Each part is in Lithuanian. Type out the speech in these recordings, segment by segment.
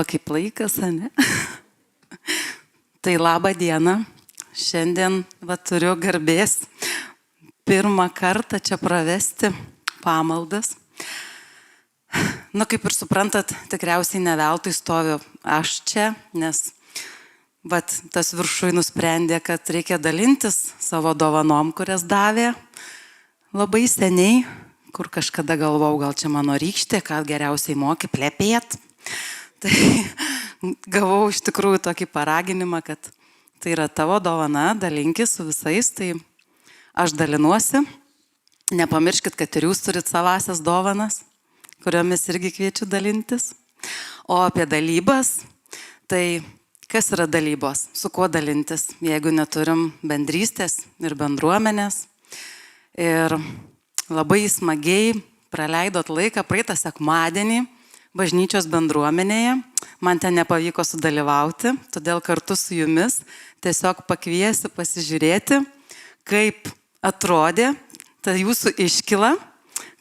Va kaip laikas, ne? Tai labą dieną. Šiandien turiu garbės pirmą kartą čia pravesti pamaldas. Kaip ir suprantat, tikriausiai ne veltui stoviu aš čia, nes tas viršui nusprendė, kad reikia dalintis savo dovanom, kurias davė labai seniai, kur kažkada galvau, gal čia mano rykštė, ką geriausiai moki plepėt. Tai gavau iš tikrųjų tokį paraginimą, kad tai yra tavo dovana, dalinkis su visais, tai aš dalinuosi. Nepamirškit, kad ir jūs turit savasias dovanas, kuriomis irgi kviečiu dalintis. O apie dalybas, tai kas yra dalybos? Su kuo dalintis, jeigu neturim bendrystės ir bendruomenės? Ir labai smagiai praleidot laiką praeitą sekmadienį bažnyčios bendruomenėje. Man ten nepavyko sudalyvauti, todėl kartu su jumis tiesiog pakviesiu pasižiūrėti, kaip atrodė ta jūsų iškyla,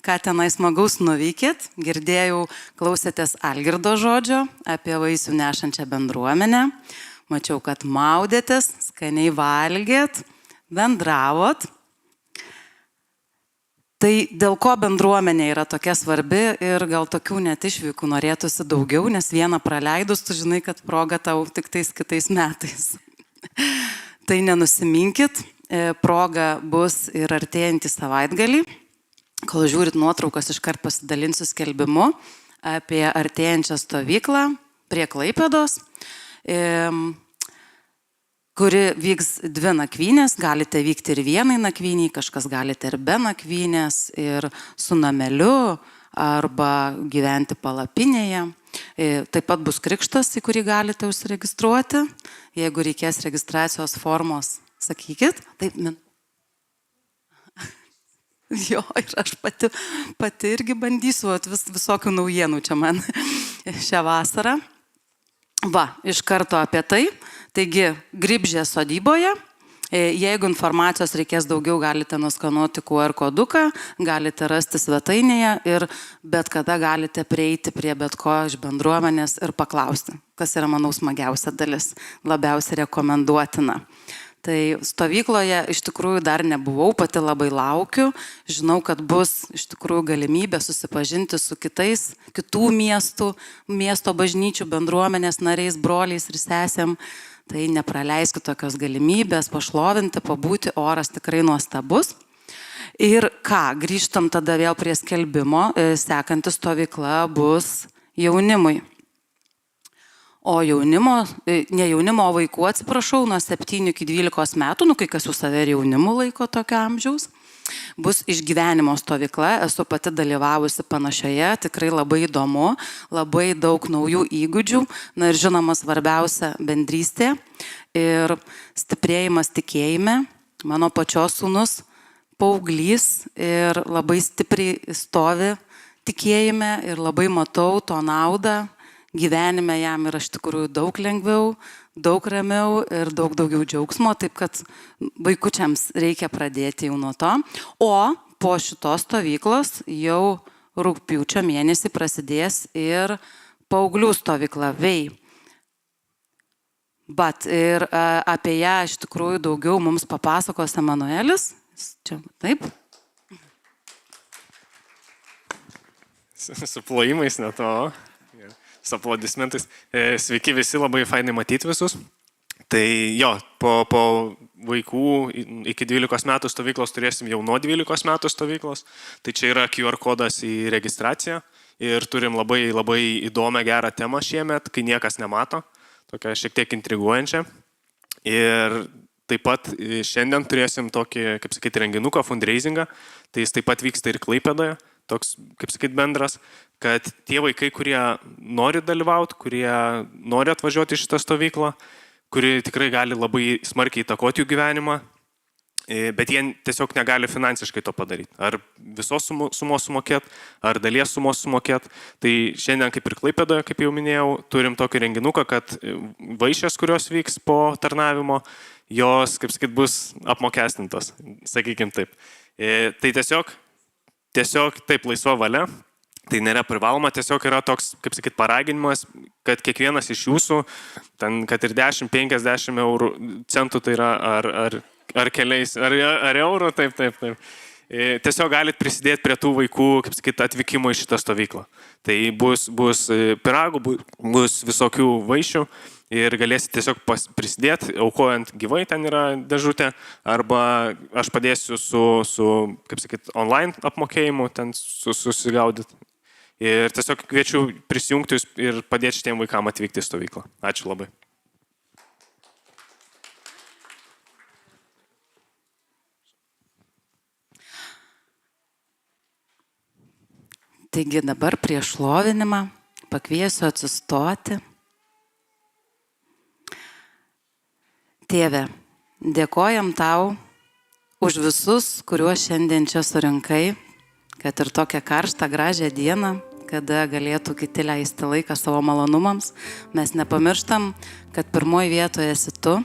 ką tenai smagaus nuveikėt. Girdėjau, klausėtės Algirdo žodžio apie vaisių nešančią bendruomenę. Mačiau, kad maudėtės, skaniai valgėt, bendravot. Tai dėl ko bendruomenė yra tokia svarbi ir gal tokių net išvykų norėtųsi daugiau, nes vieną praleidus, tu žinai, kad proga tau tik tais kitais metais. Tai nenusiminkit, proga bus ir artėjantį savaitgalį. Kol žiūrit nuotraukas, iškart pasidalinsiu skelbimu apie artėjančią stovyklą prie Klaipėdos, kuri vyks 2 nakvynės, galite vykti ir vienai nakvyniai, kažkas galite ir be nakvynės, ir su nameliu, arba gyventi palapinėje. Taip pat bus krikštas, į kurį galite užsiregistruoti. Jeigu reikės registracijos formos, sakykit. Taip, jo, ir aš pati irgi bandysiu, visokių naujienų čia man šią vasarą. Iš karto apie tai. Taigi, Gribžės sodyboje, jeigu informacijos reikės daugiau, galite nuskanuoti QR koduką, galite rasti svetainėje ir bet kada galite prieiti prie bet ko iš bendruomenės ir paklausti, kas yra, manau, smagiausia dalis, labiausiai rekomenduotina. Tai stovykloje iš tikrųjų dar nebuvau, pati labai laukiu. Žinau, kad bus iš tikrųjų galimybė susipažinti su kitų miesto bažnyčių bendruomenės nariais, broliais ir sesėm. Tai nepraleiskit tokios galimybės, pašlovinti, pabūti, oras tikrai nuostabus. Ir grįžtam tada vėl prie skelbimo, sekanti stovykla bus jaunimui. O vaikų, atsiprašau, nuo 7 iki 12 metų, kai kas jau save ir jaunimu laiko tokio amžiaus, bus išgyvenimo stovykla. Esu pati dalyvavusi panašioje, tikrai labai įdomu, labai daug naujų įgūdžių, ir žinoma svarbiausia bendrystė ir stiprėjimas tikėjime. Mano pačios sūnus paauglys ir labai stipriai stovi tikėjime ir labai matau to naudą. Gyvenime jam yra iš tikrųjų daug lengviau, daug ramiau ir daug daugiau džiaugsmo, taip kad vaikučiams reikia pradėti jau nuo to. O po šitos stovyklos jau rugpjūčio mėnesį prasidės ir paauglių stovykla VEI. Ir apie ją iš tikrųjų daugiau mums papasakos Emanuelis. Čia, taip? Su plojimais ne to. Su aplodismentais. Sveiki visi, labai fainai matyti visus. Tai jo, po vaikų iki 12 metų stovyklos turėsim jau nuo 12 metų stovyklos. Tai čia yra QR kodas į registraciją ir turim labai įdomią gerą temą šiemet, kai niekas nemato, tokią šiek tiek intriguojančią. Ir taip pat šiandien turėsim tokį, kaip sakyti, renginuką, fundraisingą. Tai jis taip pat vyksta ir Klaipėdoje. Toks, kaip sakyt, bendras, kad tie vaikai, kurie nori dalyvauti, kurie nori atvažiuoti į šitą stovyklą, kuri tikrai gali labai smarkiai įtakoti jų gyvenimą, bet jie tiesiog negali finansiškai to padaryti. Ar visos sumos sumokėti, ar dalies sumos sumokėti. Tai šiandien, kaip ir Klaipėdoje, kaip jau minėjau, turim tokį renginuką, kad vaišės, kurios vyks po tarnavimo, jos, kaip sakyt, bus apmokestintos, sakykim taip. Tai tiesiog taip laisva valia. Tai nėra privaloma, tiesiog yra toks, kaip sakyt, paraginimas, kad kiekvienas iš jūsų, ten, kad ir 10-50 eurų centų tai yra, ar keliais, ar eurų, taip. Tiesiog galit prisidėti prie tų vaikų, kaip sakyt, atvykimo į šitą stovyklą. Tai bus pyragų, bus visokių vaišių ir galėsite tiesiog prisidėti, aukojant gyvai, ten yra dėžutė, arba aš padėsiu su kaip sakyt, online apmokėjimu, ten susigaudyti. Ir tiesiog kviečiu prisijungti ir padėti šitiem vaikam atvykti į stovyklą. Ačiū labai. Taigi dabar prieš šlovinimą pakviesiu atsistoti. Tėve, dėkojam tau už visus, kuriuos šiandien čia surinkai, kad ir tokią karštą, gražią dieną, kada galėtų kiti leisti laiką savo malonumams. Mes nepamirštam, kad pirmoji vietoje esi tu.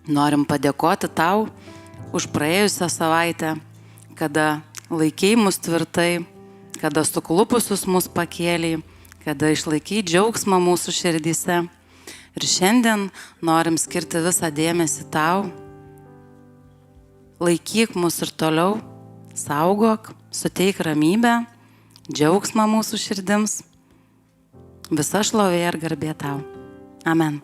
Norim padėkoti tau už praėjusią savaitę, kada laikei mus tvirtai, kada suklupusius mus pakėlei, kada išlaikei džiaugsmą mūsų širdyse. Ir šiandien norim skirti visą dėmesį tau. Laikyk mus ir toliau, saugok, suteik ramybę, džiaugsmą mūsų širdims. Visa šlovė ir garbė tau. Amen.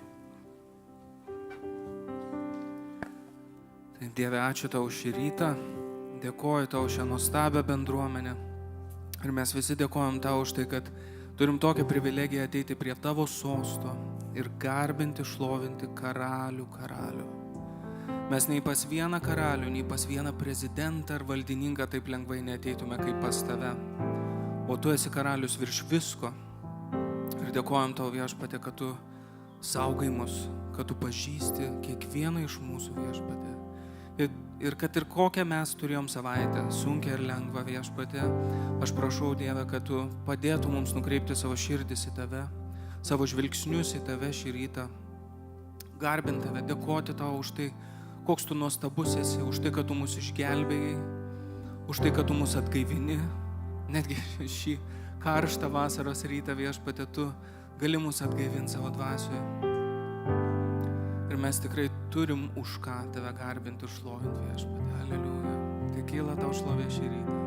Dieve, ačiū tau šį rytą, dėkoju tau šią nuostabią bendruomenę. Ir mes visi dėkojam tau už tai, kad turim tokią privilegiją ateiti prie tavo sosto ir garbinti, šlovinti karalių. Mes nei pas vieną karalių, nei pas vieną prezidentą ar valdininką taip lengvai neateitume kaip pas tave. O tu esi karalius virš visko. Ir dėkojam tau, Viešpatie, kad tu saugai mus, kad tu pažįsti kiekvieną iš mūsų, Viešpatie. Ir kad ir kokią mes turėjom savaitę, sunkią ir lengvą, Viešpatie, aš prašau, Dieve, kad tu padėtų mums nukreipti savo širdis į tave, savo žvilgsnius į tave šį rytą, garbinti tave, dėkoti tau už tai, koks tu nuostabus esi, už tai, kad tu mus išgelbėjai, už tai, kad tu mus atgaivini, netgi šį karštą vasaros rytą, Viešpatie, tu gali mus atgaivinti savo dvasioje. Ir mes tikrai turim už ką tave garbinti ir šlovinti, Viešpatie. Aleliuja. Tai kyla tau šlovė šį rytą.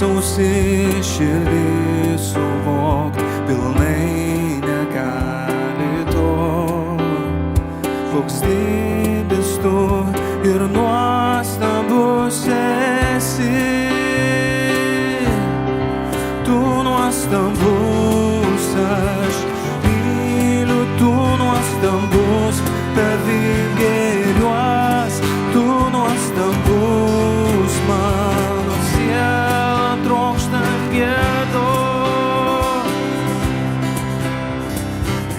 Sausi širdį suvokt, pilnai negali to. Koks didis tu ir nuostabus esi. Tu nuostabus, aš myliu, tu nuostabus, tavim gėriuos, tu nuostabus, mano siela trokštant giedot.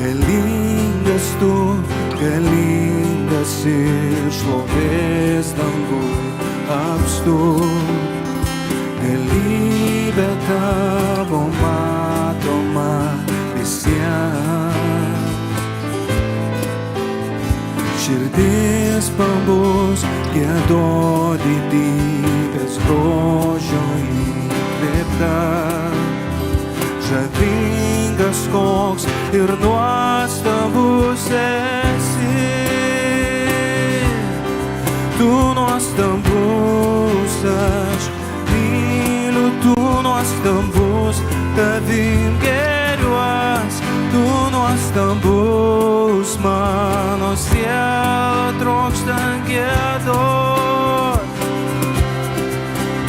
Galingas tu, galingas ir šlovės dangui apstu. Galybė tavo matoma visiems. Širdis pabus giedot didybės grožio įkvėpta. Žavingas koks ir nuostabus esi. Tu nuostabus, aš myliu, tu nuostabus, tavim gėriuos, tu nuostabus, mano siela trokštant giedot.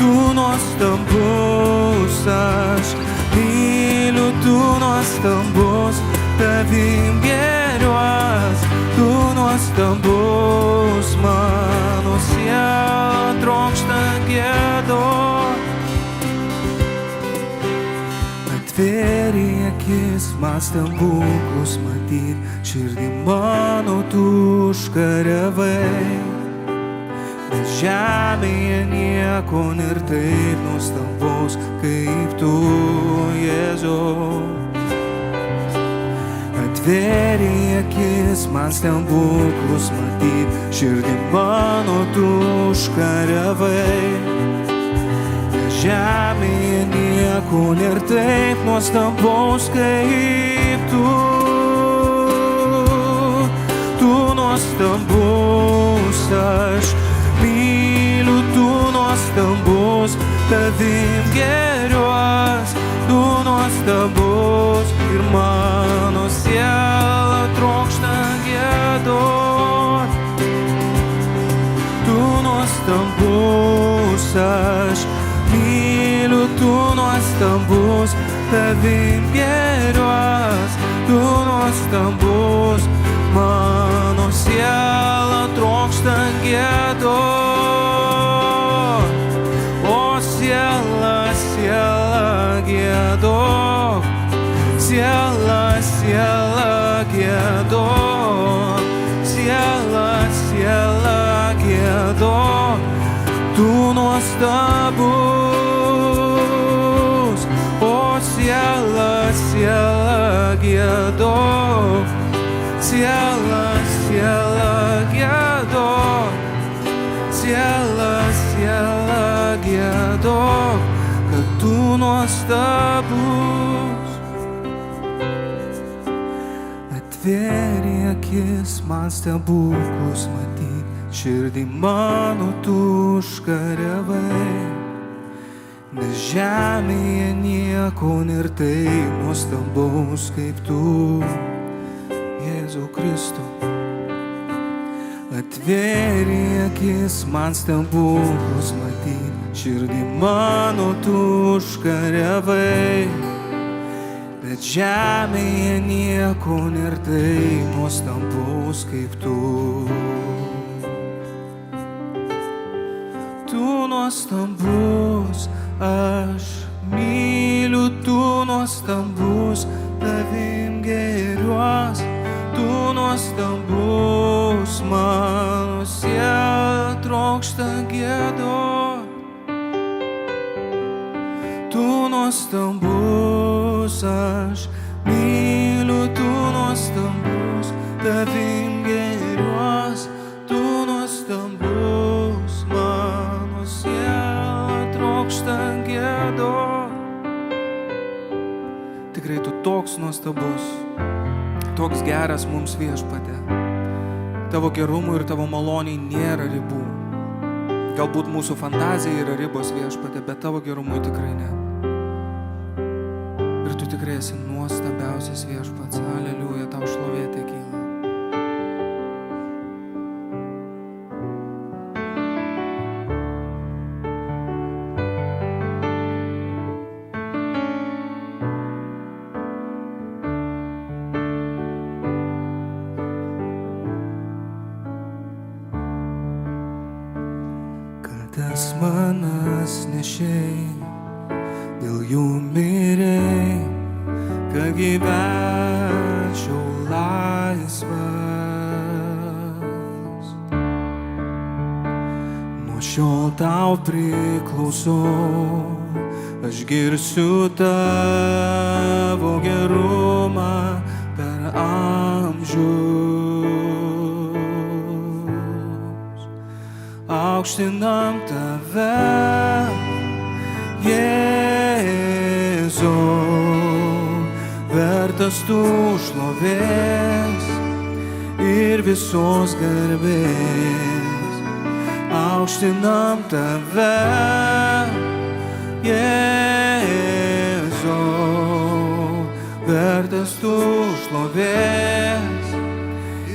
Tu nuostabus, aš myliu, tu nuostabus, tavim gėriuos, tu nuostabus, mano siela trokšta giedot. Atvėrė akis man stebuklus matyt, širdį mano tu užkariavai. Nes žemėje nieko nėr taip nuostabaus, kaip tu, Jėzau. Atvėrė akis man stebuklus matyt, širdį mano tu užkariavai. Žemėje nieko nėr taip nuostabaus, kaip tu. Tu nuostabus, aš myliu, tu nuostabus, tavim gėriuos, tu nuostabus ir mano siela trokšta giedot. Tu nuostabus, aš myliu, tu nuostabus, tavim gėriuos, tu nuostabus, mano siela trokšta giedot. O siela, siela giedok, siela, siela giedok, siela, siela giedok. Tu nuostabus, o siela, siela giedok, siela, siela giedok, siela, siela giedok, kad tu nuostabus. Atvėrė akis man stebuklus matyt, širdį mano tu užkariavai. Nes žemėje nieko nėr taip nuostabaus, kaip tu, Jėzau Kristų. Atvėrė akis man stebuklus matyt, širdį mano tu užkariavai. Bet žemėje nieko nėr taip nuostabaus, kaip tu. Tu nuostabus, aš myliu, tu nuostabus, tavim gėriuos, tu nuostabus, mano siela trokšta giedot. Tu nuostabus, aš myliu, tu nuostabus, tavim gėriuos, tu nuostabus, mano siela trokšta giedot. Tikrai tu toks nuostabus, toks geras mums Viešpatie. Tavo gerumui ir tavo maloniai nėra ribų. Galbūt mūsų fantazija yra ribos Viešpatie, bet tavo gerumui tikrai ne. Ir tu tikrai esi nuostabiausias Viešpats. Aleliuja, tau šlovė tekyla. Tas manas nešiai, dėl jų mirei, kad gyvenčiau laisvas. Nuo šiol tau priklausau, aš girsiu tavo gerumą per amžius. Aukštinam tave, Jėzau, vertas tu šlovės ir visos garbės. Aukštinam tave, Jėzau, vertas tu šlovės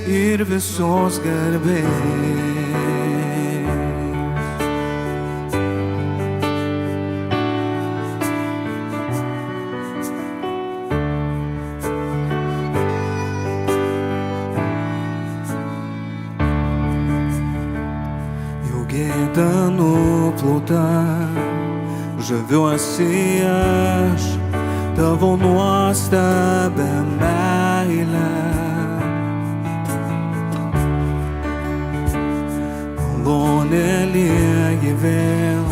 ir visos garbės. žaviuosi aš tavo nuostabę meilę. Malonė lieji vėl,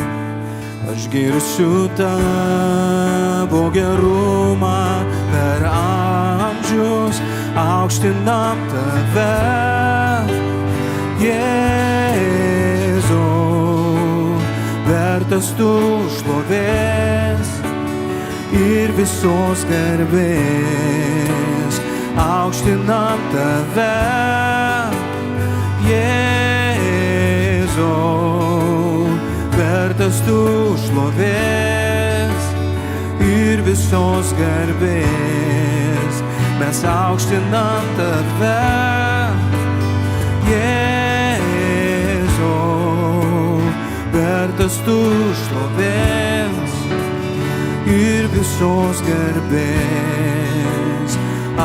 aš girsiu tavo gerumą per amžius, aukštinam tave, Jėzau, vertas tu šlovės ir visos garbės, aukštinam tave, Jėzau, vertas tu šlovės ir visos garbės, mes aukštinam tave, Jėzau, vertas tu šlovės ir visos garbės,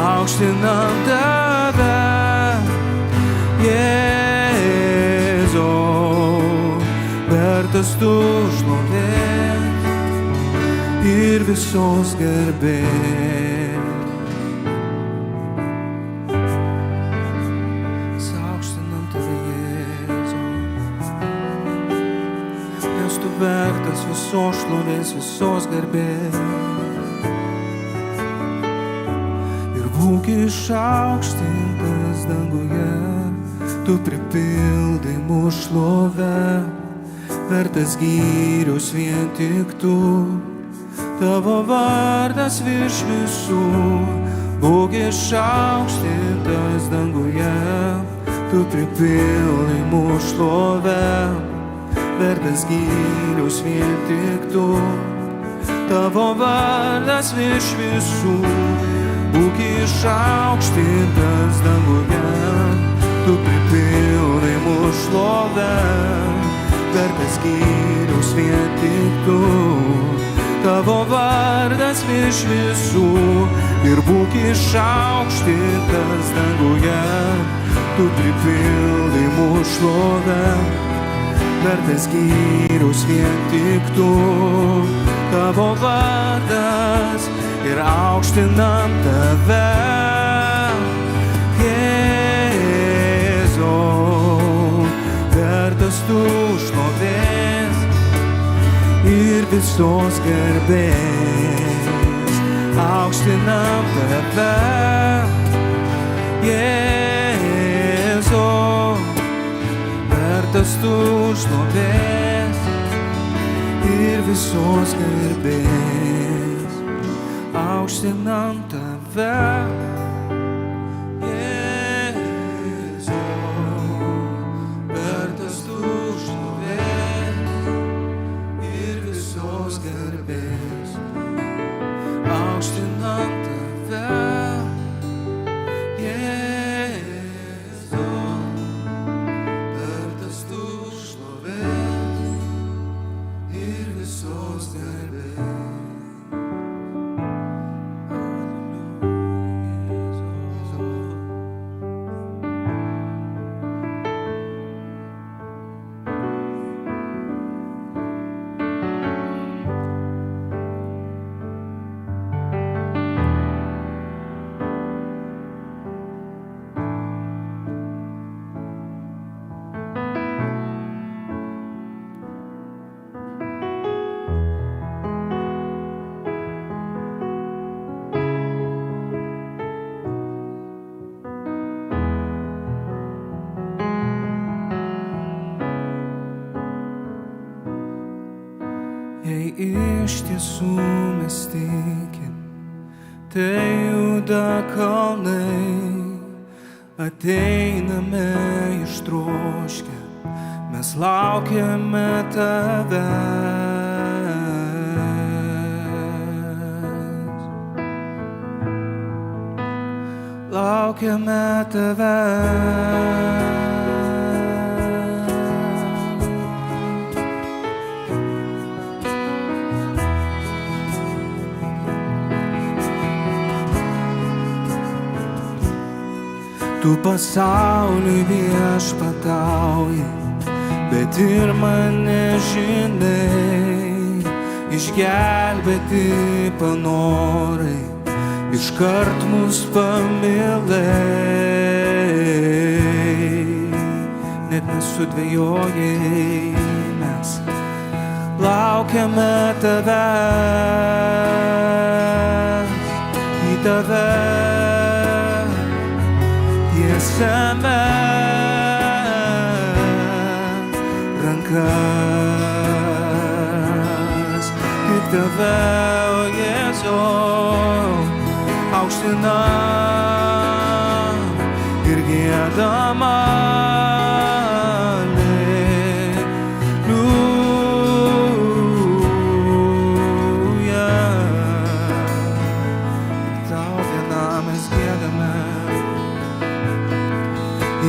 aukštinam tave, Jėzau, vertas tu šlovės ir visos garbės. Aukštinam tave, Jėzau, nes tu vertas visos šlovės, visos garbės. Ir būk išaukštintas danguje, tu pripildai mūsų šlovę, vertas gyrius vien tik tu, tavo vardas virš visų. Būk išaukštintas danguje, tu pripildai mūsų šlovę, vertas gyrius vien tik tu, tavo vardas virš visų. Būk išaukštintas danguje, tu pripildai mūsų šlovę, vertas gyrius vien tik tu, tavo vardas virš visų. Ir būk išaukštintas danguje, tu pripildai mūsų šlovę, vertas gyrius vien tik tu, tavo vardas ir aukštinam tave, Jėzau, vertas tu šlovės ir visos garbės, aukštinam tave, Jėzau, vertas tu šlovės ir visos garbės, aukštinam tave, Jei iš tiesų mes tikim, tai juda kalnai, ateiname ištroškę, mes laukiame tavęs. Laukiame tavęs. Tu pasauliui viešpatauji, bet ir mane žinai, į išgelbėti panorai, iškart mus pamilai. Net nesudvejojai, mes laukiame tavęs, į tave tiesiame rankas. Tik tave, o Jėzau, aukštinam ir giedam alleluja. Tau vienam mes giedame,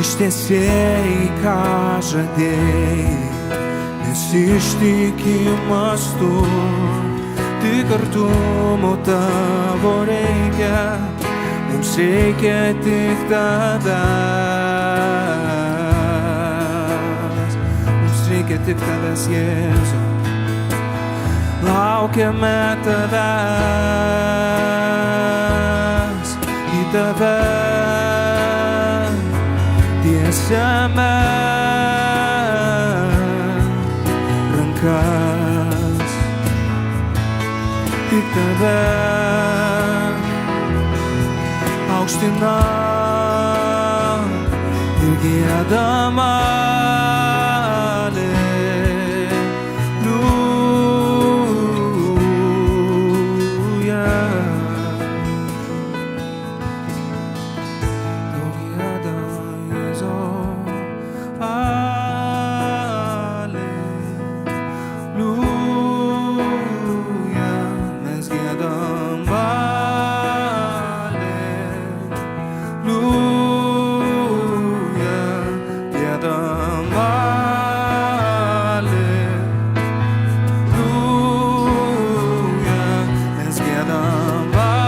ištiesėjai, ką žadėjai, nes ištikimas tu. Tik artumo tavo reikia, mums reikia tik tavęs. Mums reikia tik tavęs, Jėzau. Laukiame tavęs, į tave tiesiame rankas. Tik tave aukštinam ir giedam alleluja. Tau giedam, Jėzau, alleluja. Mes giedam alleluja, giedam alleluja. Mes giedam alleluja.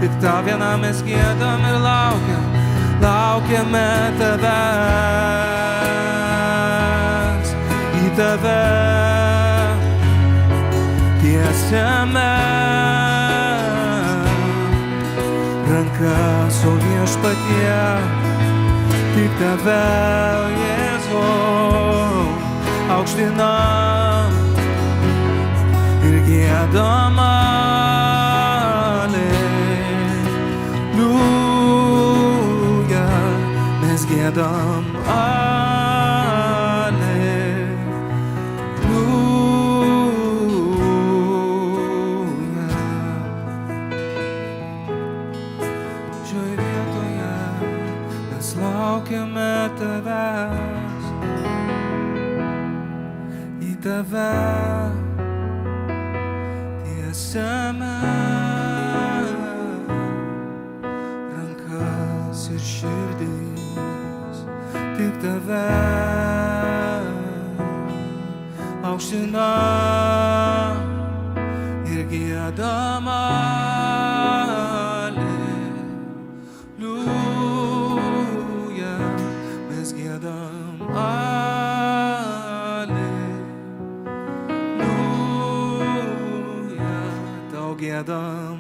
Tik tau vienam mes giedam ir laukiame tavęs, į tave tiesiame rankas, o Viešpatie, tik tave, o Jėzau, aukštinam ir giedam alleluja. Mes giedam alleluja. Šioje vietoje mes laukiame tavęs, į tave tiesiame rankas ir širdis. Tik tave aukštinam ir giedam alleluja. Mes giedam alleluja. Tau giedam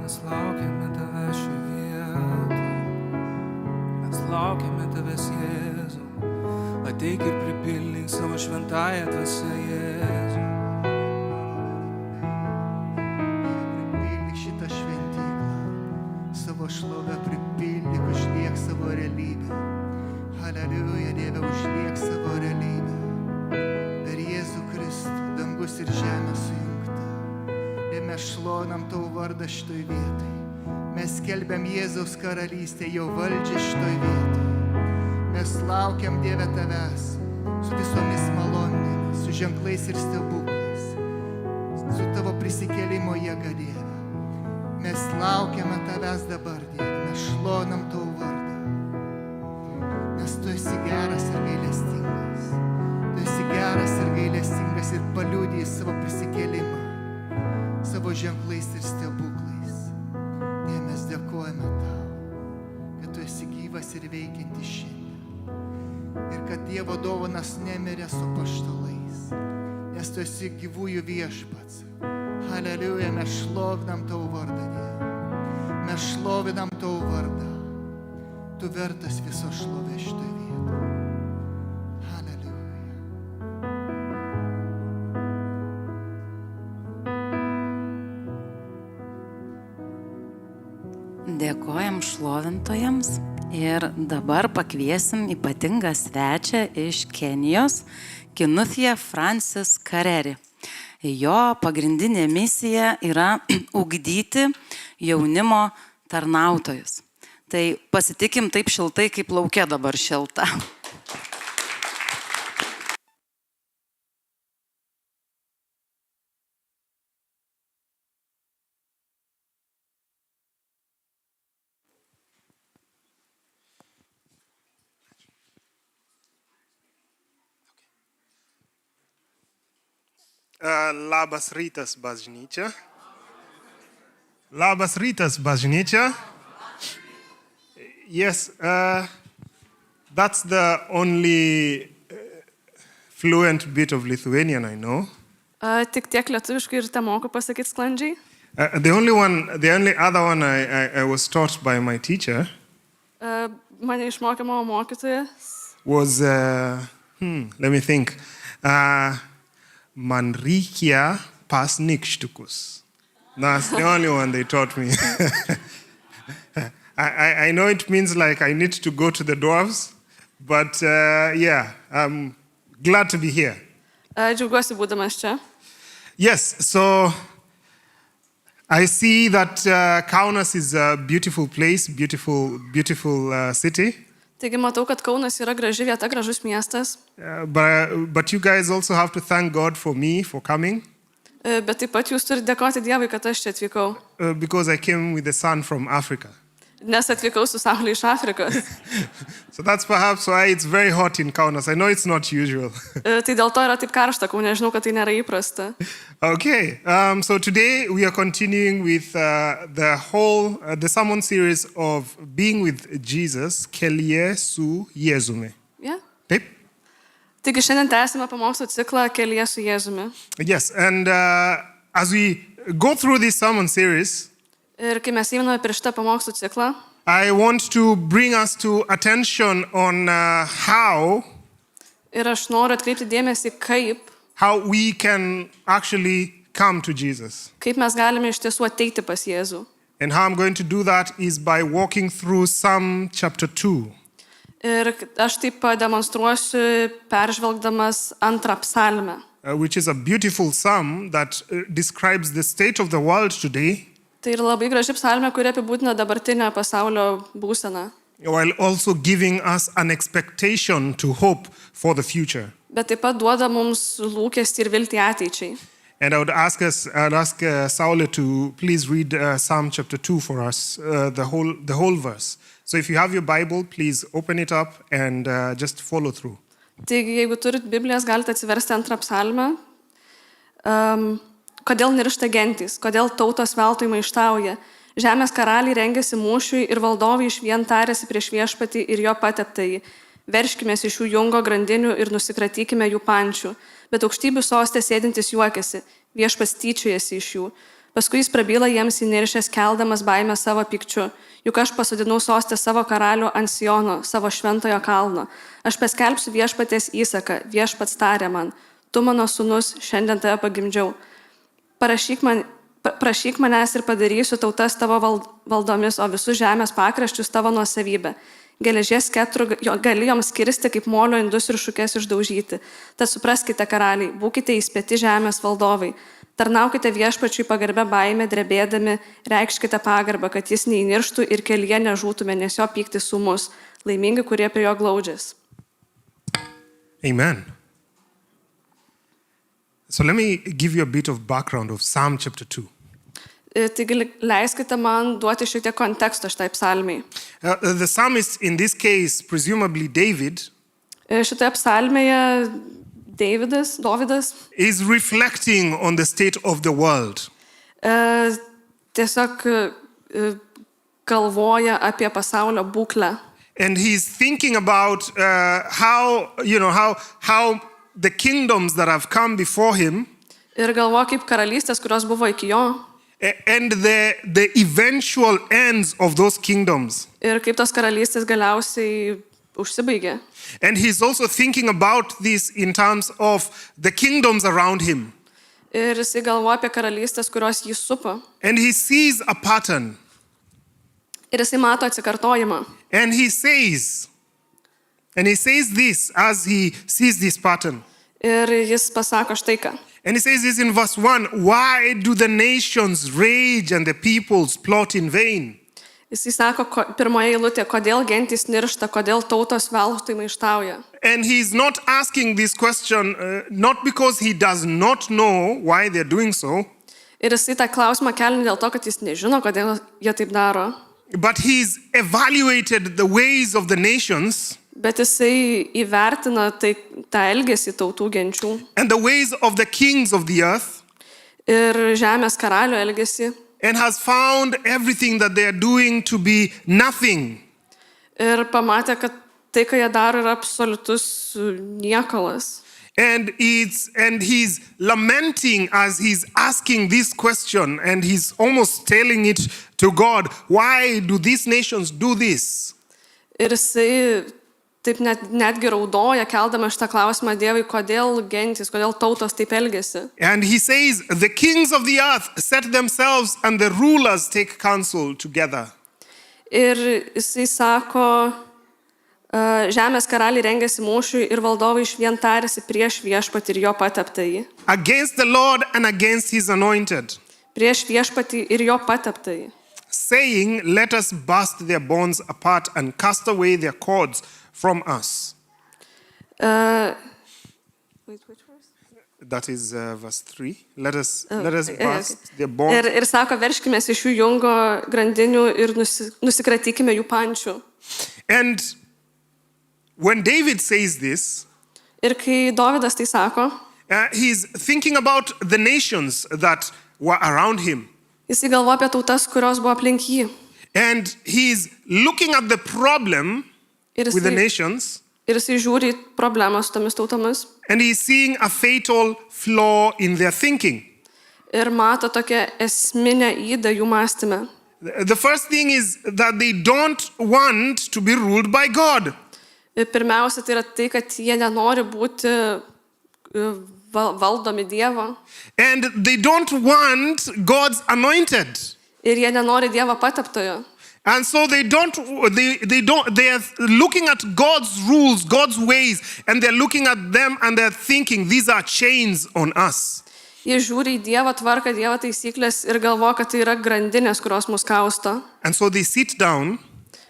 Mes laukiame tavęs šioje vietoje, mes laukiame tavęs, Jėzau. Ateik ir pripildyk savo šventąją dvasią, Jėzau. Pripildyk šitą šventyklą, savo šlovę pripildyk, užliek savo realybę. Aleliuja, Dieve, užliek savo realybę. Per Jėzų Kristų dangus ir žemė sujungta. Ir mes šlovinam tavo vardą šitoj vietoj. Mes skelbiam Jėzaus karalystę, jo valdžią šitoj vietoj. Mes laukiam, Dieve, tavęs su visomis malonėmis, su ženklais ir stebuklais, su tavo prisikėlimo jėga, Dieve. Mes laukiame tavęs dabar, Dieve. Mes mes šlovinam tavo vardą. Nes tu esi geras ir gailestingas. Tu esi geras ir gailestingas ir paliudijai savo prisikėlimą, savo ženklais ir stebuklais. Dieve, mes dėkojame tau, kad tu esi gyvas ir veikiantis šiandien. Ir kad Dievo dovanas nemirė su apaštalais, nes tu esi gyvųjų viešpats. Haleliuja, mes šlovinam tavo vardą, Dieve. Mes šlovinam tavo vardą. Tu vertas viso šlovės šitoje vietoje. Haleliuja. Dėkojam šlovintojams ir dabar pakviesim ypatingą svečią iš Kenijos, Kinuthia Francis Kareri. Jo pagrindinė misija yra ugdyti jaunimo tarnautojus. Tai pasitikim taip šiltai, kaip lauke dabar šilta. Labas rytas, bažnyčia. Labas rytas, bažnyčia. Yes, that's the only fluent bit of Lithuanian I know. Tik tiek lietuviškai ir te moku pasakyti sklandžiai. The only other one I was taught by my teacher Mane išmokė mano mokytojas. was, let me think, Manrikia Pasnikštukus. That's the only one they taught me. I know it means like I need to go to the dwarves, but yeah, I'm glad to be here. Džiaugiuosi būdamas čia. Yes, so I see that Kaunas is a beautiful place, beautiful city. Taigi matau, kad Kaunas yra graži vieta, gražus miestas. But you guys also have to thank God for me for coming. Bet taip pat jūs turite dėkoti Dievui, kad aš čia atvykau. Because I came with the sun from Africa. Nes atvykau su saulė iš Afrikos. So that's perhaps why it's very hot in Kaunas. I know it's not usual. Tai dėl to yra taip karšta, Kaune, žinau, kad tai nėra įprasta. Okay, so today we are continuing with the sermon series of Being with Jesus, Kelyje su Jėzumi. Yeah. Taip? Taigi šiandien tęsime pamokslo ciklą Kelyje su Jėzumi. Yes, and as we go through this sermon series, Ir kai mes įminame per šitą pamokslo ciklą, I want to bring us to attention on how ir aš noriu atkreipti dėmesį, how we can actually come to Jesus. kaip mes galime iš tiesų ateiti pas Jėzų. And how I'm going to do that is by walking through Psalm chapter 2. Ir aš taip pademonstruosiu peržvelgdamas antrą psalmę. Which is a beautiful psalm that describes the state of the world today, Tai yra labai graži psalmė, kuri apibūdina dabartinę pasaulio būseną. while also giving us an expectation to hope for the future. Bet taip pat duoda mums lūkestį ir viltį ateičiai. And I would ask Saule to please read Psalm chapter 2 for us, the whole verse. So if you have your Bible, please open it up and just follow through. Taigi, jeigu turit Biblijas, galite atsiversti antrą psalmę. Kodėl niršta gentys, kodėl tautos veltui maištauja. Žemės karaliai rengiasi mūšiui ir valdovai išvien tarėsi prieš viešpatį ir jo pateptąjį. Verškimės iš jų jungo grandinių ir nusikratykime jų pančių. Bet aukštybių sostė sėdintis juokiasi, viešpats tyčiojasi iš jų. Paskui jis prabyla jiems įniršęs, keldamas baimę savo pykčiu. Juk aš pasodinau sostę savo karalių ant Siono, savo šventojo kalno. Aš paskelbsiu viešpaties įsaką, viešpats tarė man, tu mano sūnus, šiandien tave pagimdžiau. Prašyk manęs ir padarysiu tautas tavo valdomis, o visus žemės pakraščius tavo nuosavybę. Geležies ketrų gali joms kirsti kaip molio indus ir šukes išdaužyti. Tad supraskite, karaliai, būkite įspėti žemės valdovai. Tarnaukite viešpačiui pagarbę baimę, drebėdami, reikškite pagarbą, kad jis neįnirštų ir kelyje nežūtume, nes jo pyktis ūmus. Laimingi, kurie prie jo glaudžias. Amen. So let me give you a bit of background of Psalm chapter 2. Taigi leiskite man duoti šiek tiek konteksto šitai psalmiai. The psalmist, in this case, presumably David, Šitoje psalmėje Dovydas is reflecting on the state of the world. tiesiog galvoja apie pasaulio būklę. And he's thinking about how the kingdoms that have come before him Ir galvoja kaip karalystės, kurios buvo iki jo. and the eventual ends of those kingdoms. Ir kaip tos karalystės galiausiai užsibaigė. And he's also thinking about this in terms of the kingdoms around him. Ir jisai galvoja apie karalystės, kurios jį supa. And he sees a pattern. Ir jisai mato atsikartojimą. And he says this as he sees this pattern. Ir jis pasako štai ką. And he says this in verse 1, why do the nations rage and the peoples plot in vain? Jisai sako pirmoje eilutė, kodėl gentys niršta, kodėl tautos veltui maištauja. And he's not asking this question not because he does not know why they're doing so, Ir jisai tą klausimą kelia dėl to, kad jis nežino, kodėl jie taip daro. but he's evaluated the ways of the nations Bet jisai įvertina tą elgesį tautų genčių and the ways of the kings of the earth ir žemės karalio elgesį. and has found everything that they are doing to be nothing. Ir pamatė, kad tai, ką jie daro, yra absoliutus niekalas. And he's lamenting as he's asking this question, and he's almost telling it to God. Why do these nations do this? Ir jisai taip netgi raudoja, keldama šitą klausimą Dievui, kodėl gentys, kodėl tautos taip elgesi. And he says, the kings of the earth set themselves and the rulers take counsel together. Ir jisai sako, žemės karaliai rengiasi mūšiui ir valdovai išvien tarėsi prieš viešpatį ir jo pateptąjį. Against the Lord and against his anointed, Prieš viešpatį ir jo pateptąjį. saying, let us burst their bonds apart and cast away their cords from us. That is verse 3. Let us burst their bonds. Ir sako, verškime iš jų jungo grandinių ir nusikratykime jų pančių. And when David says this, Ir kai Dovydas tai sako, he's thinking about the nations that were around him. jisai galvoja apie tautas, kurios buvo aplink jį. And he's looking at the problem Ir with the jisai, nations, ir jisai žiūri į problemą su tomis tautomis. and he's seeing a fatal flaw in their thinking. Ir mato tokią esminę ydą jų mąstyme. The first thing is that they don't want to be ruled by God. Ir pirmiausia, tai yra tai, kad jie nenori būti valdomi Dievo. And they don't want God's anointed. Ir jie nenori Dievo pateptojo. And so they are looking at God's rules, God's ways, and they're looking at them and they're thinking, these are chains on us. Jie žiūri į Dievo tvarką, Dievo taisyklės ir galvo, kad tai yra grandinės, kurios mus kausto. And so they sit down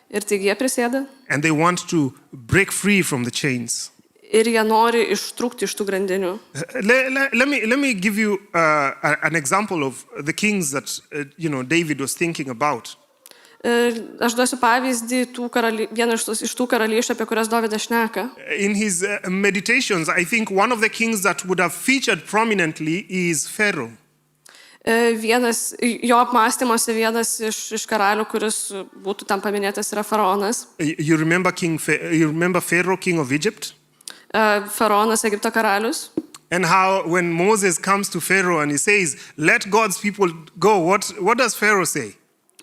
Ir taigi jie prisėda and they want to break free from the chains. ir jie nori ištrūkti iš tų grandinių. Let me give you an example of the kings that David was thinking about. Aš duosiu pavyzdį vieną iš tų karalysčių, apie kurias Dovydas šneka. In his meditations, I think one of the kings that would have featured prominently is Pharaoh. Jo apmąstymuose vienas iš karalių, kuris būtų tam paminėtas, yra faraonas. You remember Pharaoh, king of Egypt? Faraonas, Egipto karalius. And how when Moses comes to Pharaoh and he says, let God's people go, what does Pharaoh say?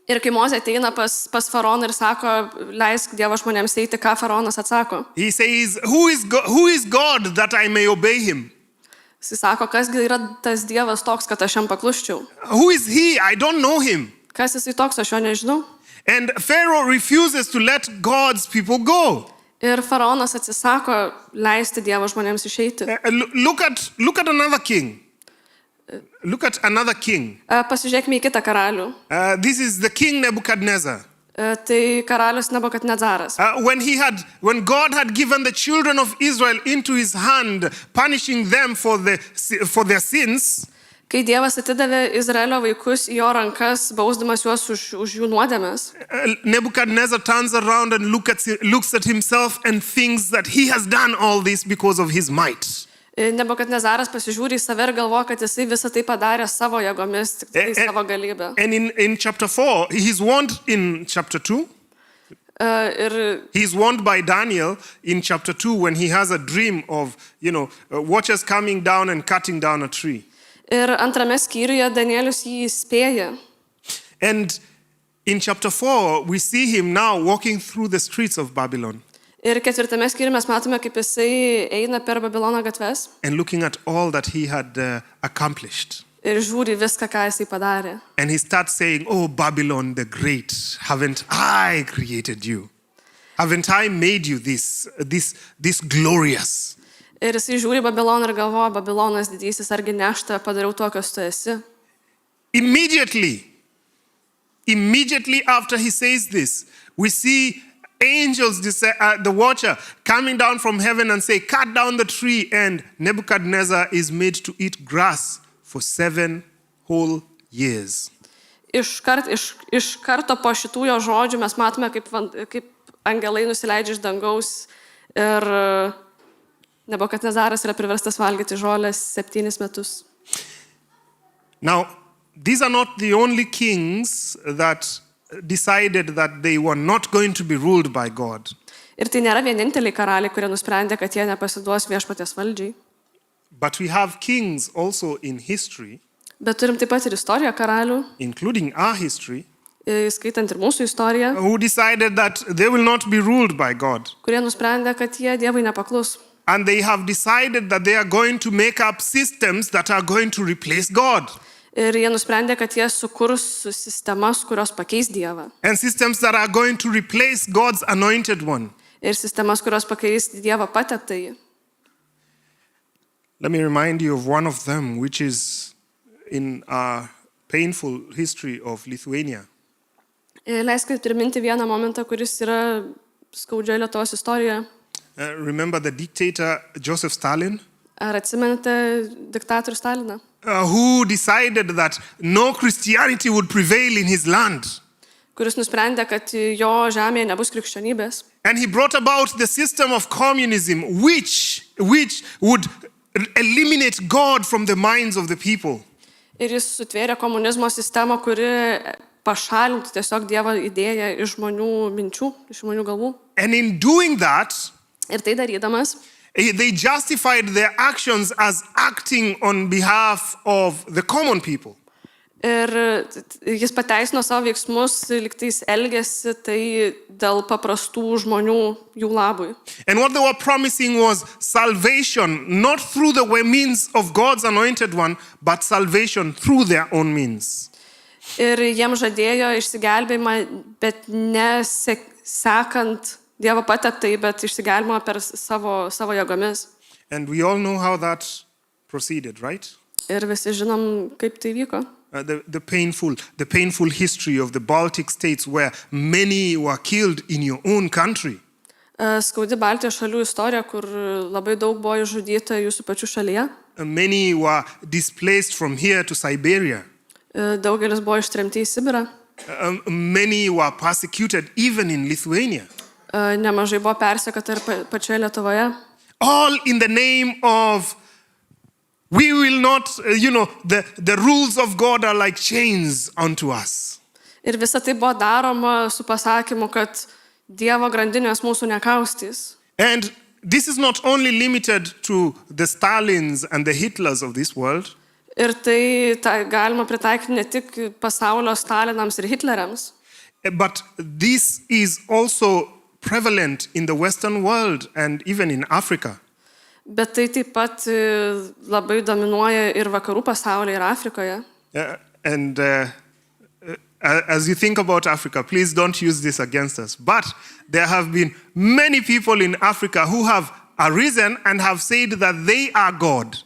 Ir kai Mozė ateina pas faraoną ir sako, leisk Dievo žmonėms eiti, ką faraonas atsako? He says, who is God that I may obey him? Jis sako, kasgi yra tas Dievas toks, kad aš jam paklusčiau? Who is he? I don't know him. Kas jisai toks, aš jo nežinau? And Pharaoh refuses to let God's people go. Ir faraonas atsisako leisti Dievo žmonėms išeiti. Look at another king. Look at another king. Pasižiūrėkime į kitą karalių. This is the king Nebuchadnezzar. Tai karalius Nebukadnezaras. When God had given the children of Israel into his hand, punishing them for their sins, Kai Dievas atidavė Izraelio vaikus į jo rankas, bausdamas juos už jų nuodėmes, Nebuchadnezzar turns around and looks at himself and thinks that he has done all this because of his might. Nebukadnezaras pasižiūri į save ir galvoja, kad jisai visą tai padarė savo jėgomis, tik tai savo galybę. And in chapter 4, he's warned in chapter 2. Ir He's warned by Daniel in chapter 2 when he has a dream of, watchers coming down and cutting down a tree. antrame skyriuje Danielius jį įspėja. And in chapter 4, we see him now walking through the streets of Babylon Ir 4 skyriuje mes matome, kaip jisai eina per Babilono gatves and looking at all that he had accomplished. ir žiūri viską, ką jisai padarė. And he starts saying, "Oh, Babylon the great, haven't I created you? Haven't I made you this glorious?" Ir jisai žiūri į Babiloną ir galvoja, Babilonas didysis, argi ne aš tave padariau tokios tu esi. Immediately after he says this, we see angels, the watcher, coming down from heaven and say, "Cut down the tree," and Nebuchadnezzar is made to eat grass for 7 whole years. Iš karto po šitų jo žodžių mes matome, kaip angelai nusileidžia iš dangaus ir Nebukadnezaras yra priverstas valgyti žolės 7 metus. Now, these are not the only kings that decided that they were not going to be ruled by God. Ir tai nėra vieninteliai karaliai, kurie nusprendė, kad jie nepasiduos viešpaties valdžiai. But we have kings also in history, Bet turim taip pat ir istoriją karalių, including our history, skaitant ir mūsų istoriją, who decided that they will not be ruled by God. kurie nusprendė, kad jie Dievui nepaklus. And they have decided that they are going to make up systems that are going to replace God. Ir jie nusprendė, kad jie sukurs sistemas, kurios pakeis Dievą. And systems that are going to replace God's anointed one. Ir sistemas, kurios pakeis Dievą pateptąjį. Let me remind you of one of them, which is in our painful history of Lithuania. Leiskit priminti vieną momentą, kuris yra skaudžia Lietuvos istorija. Remember the dictator Joseph Stalin? Ar atsimenate diktatorių Staliną? Who decided that no Christianity would prevail in his land. Kuris nusprendė, kad jo žemėje nebus krikščionybės. And he brought about the system of communism, which would eliminate God from the minds of the people. Ir jis sutvėrė komunizmo sistemą, kuri pašalintų tiesiog Dievo idėją iš žmonių minčių, iš žmonių galvų. And in doing that, Ir tai darydamas, they justified their actions as acting on behalf of the common people. ir jis pateisino savo veiksmus, liktais elgėsi tai dėl paprastų žmonių jų labui. And what they were promising was salvation, not through the means of God's anointed one, but salvation through their own means. Ir jiems žadėjo išsigelbėjimą, bet ne sekant Dievo pateptai, bet išsigelbėjimą per savo jėgomis. And we all know how that proceeded, right? Ir visi žinom, kaip tai vyko. The painful history of the Baltic states where many were killed in your own country. Skaudi Baltijos šalių istorija, kur labai daug buvo išžudyta jūsų pačių šalyje. Many were displaced from here to Siberia. Daugelis buvo ištremti į Sibirą. Many were persecuted even in Lithuania. Nemažai buvo persekiota ir pačioje Lietuvoje. All in the name of we will not, the rules of God are like chains unto us. Ir visa tai buvo daroma su pasakymu, kad Dievo grandinės mūsų nekaustys. And this is not only limited to the Stalins and the Hitlers of this world. Ir tai galima pritaikyti ne tik pasaulio Stalinams ir Hitleriams, But this is also prevalent in the Western world and even in Africa. bet tai taip pat labai dominuoja ir vakarų pasaulyje, ir Afrikoje. And as you think about Africa, please don't use this against us. But there have been many people in Africa who have arisen and have said that they are God.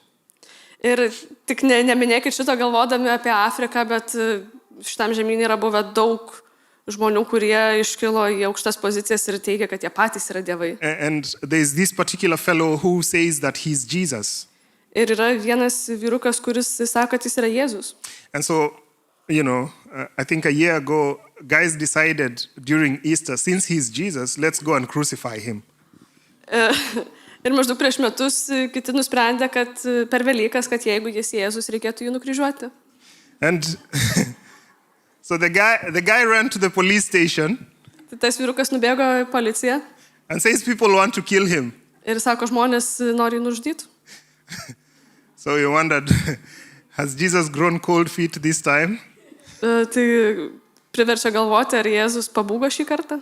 Ir tik neminėkit šito galvodami apie Afriką, bet šitam žemynui yra buvę daug žmonių, kurie iškilo į aukštas pozicijas ir teigia, kad jie patys yra dievai. And there's this particular fellow who says that he's Jesus. Ir yra vienas vyrukas, kuris sako, kad jis yra Jėzus. And so, I think a year ago, guys decided during Easter, since he's Jesus, let's go and crucify him. Ir maždaug prieš metus kiti nusprendė, kad per Velykas, kad jeigu jis Jėzus, reikėtų jį nukryžiuoti. And so the guy ran to the police station Tai tas vyrukas nubėgo į policiją and says people want to kill him. ir sako, žmonės nori jį nužudyti. So you wondered, has Jesus grown cold feet this time? Tai priverčia galvoti, ar Jėzus pabūgo šį kartą.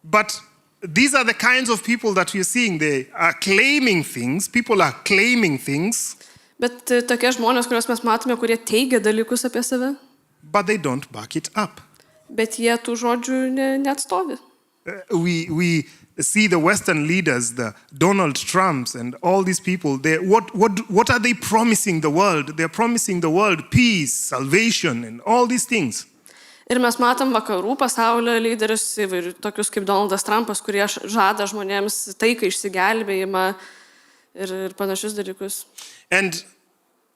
But these are the kinds of people that we're seeing. They are claiming things. People are claiming things, Bet tokie žmonės, kuriuos mes matome, kurie teigia dalykus apie save, but they don't back it up. bet jie tų žodžių neatstovi. We see the Western leaders, the Donald Trumps and all these people. What are they promising the world? They're promising the world peace, salvation, and all these things. Ir mes matom vakarų pasaulio lyderius, tokius kaip Donaldas Trumpas, kurie žada žmonėms taiką, išsigelbėjimą ir panašius dalykus. And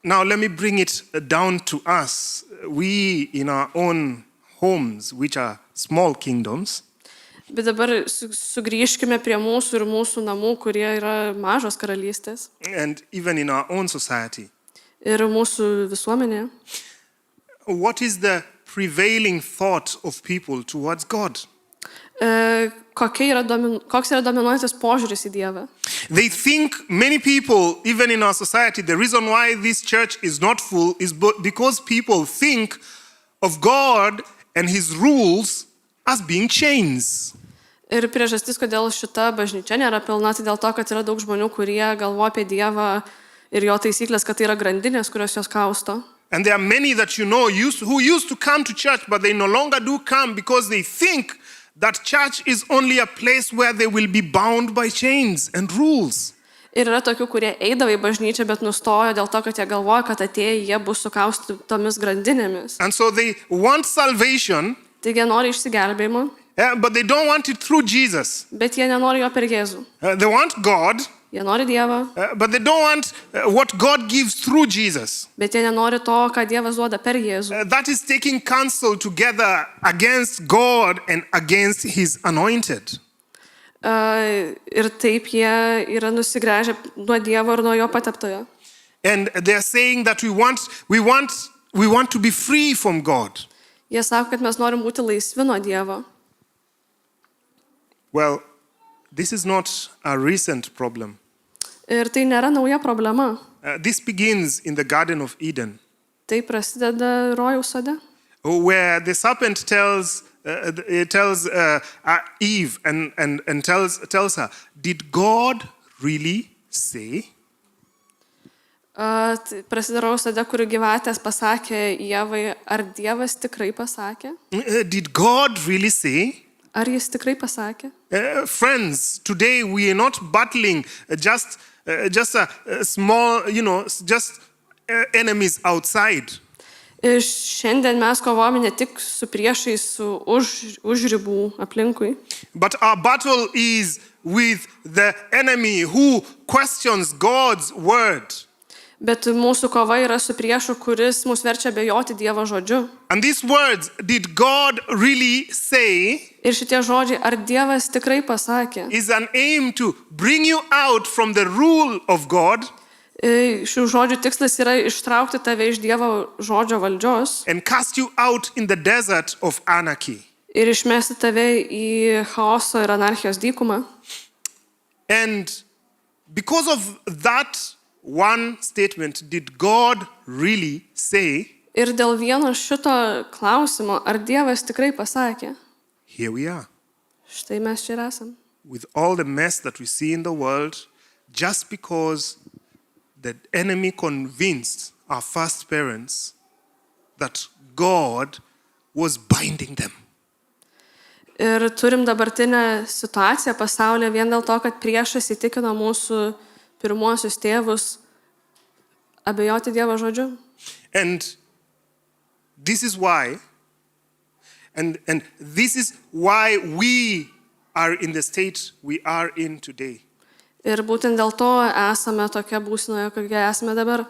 now let me bring it down to us. We in our own homes, which are small kingdoms, Bet dabar sugrįžkime prie mūsų ir mūsų namų, kurie yra mažos karalystės. and even in our own society. Ir mūsų visuomenėje. What is the prevailing thought of people towards God? Koks yra dominuojantis požiūris į Dievą? They think, many people, even in our society, the reason why this church is not full is because people think of God and his rules as being chains. Ir priežastis, kodėl šita bažnyčia nėra pilna, tai dėl to, kad yra daug žmonių, kurie galvoja apie Dievą ir jo taisyklės, kad tai yra grandinės, kurios jos kausto. And there are many that who used to come to church, but they no longer do come because they think that church is only a place where they will be bound by chains and rules. Ir yra tokių, kurie eidavo į bažnyčią, bet nustojo dėl to, kad jie galvoja, kad atėję jie bus sukausti tomis grandinėmis. And so they want salvation, Taigi jie nori išsigelbėjimo, but they don't want it through Jesus. bet jie nenori jo per Jėzų. They want God, Jie nori Dievą, but they don't want what God gives through Jesus. bet jie nenori to, ką Dievas duoda per Jėzų. That is taking counsel together against God and against his anointed. Ir taip jie yra nusigręžę nuo Dievo ir nuo jo pateptojo. And they're saying that we want to be free from God. Jie sako, kad mes norim būti laisvi nuo Dievo. Well, this is not a recent problem. Ir tai nėra nauja problema. This begins in the Garden of Eden, Tai prasideda rojaus sode, where the serpent tells Eve and tells her, "Did God really say?" Tai prasideda rojaus sode, kur gyvatės pasakė Ievai, ar Dievas tikrai pasakė? Did God really say? Ar jis tikrai pasakė? Friends, today we are not battling just a small, just enemies outside. Ir šiandien mes kovojame ne tik su priešais už ribų aplinkui, But our battle is with the enemy who questions God's word. bet mūsų kova yra su priešu, kuris mus verčia abejoti Dievo žodžiu. And these words, did God really say, Ir šitie žodžiai, ar Dievas tikrai pasakė? is an aim to bring you out from the rule of God Šių žodžių tikslas yra ištraukti tave iš Dievo žodžio valdžios and cast you out in the desert of anarchy. ir išmesti tave į chaoso ir anarchijos dykumą. And because of that one statement, did God really say, Ir dėl vieno šito klausimo, ar Dievas tikrai pasakė? here we are, Štai mes čia ir esam. with all the mess that we see in the world, just because the enemy convinced our first parents that God was binding them. Ir turim dabartinę situaciją pasaulyje vien dėl to, kad priešas įtikino mūsų pirmuosius tėvus abejoti Dievo žodžiu. And this is why, and this is why we are in the state we are in today. Ir būtent dėl to esame tokia būsinoje, kokie esame dabar.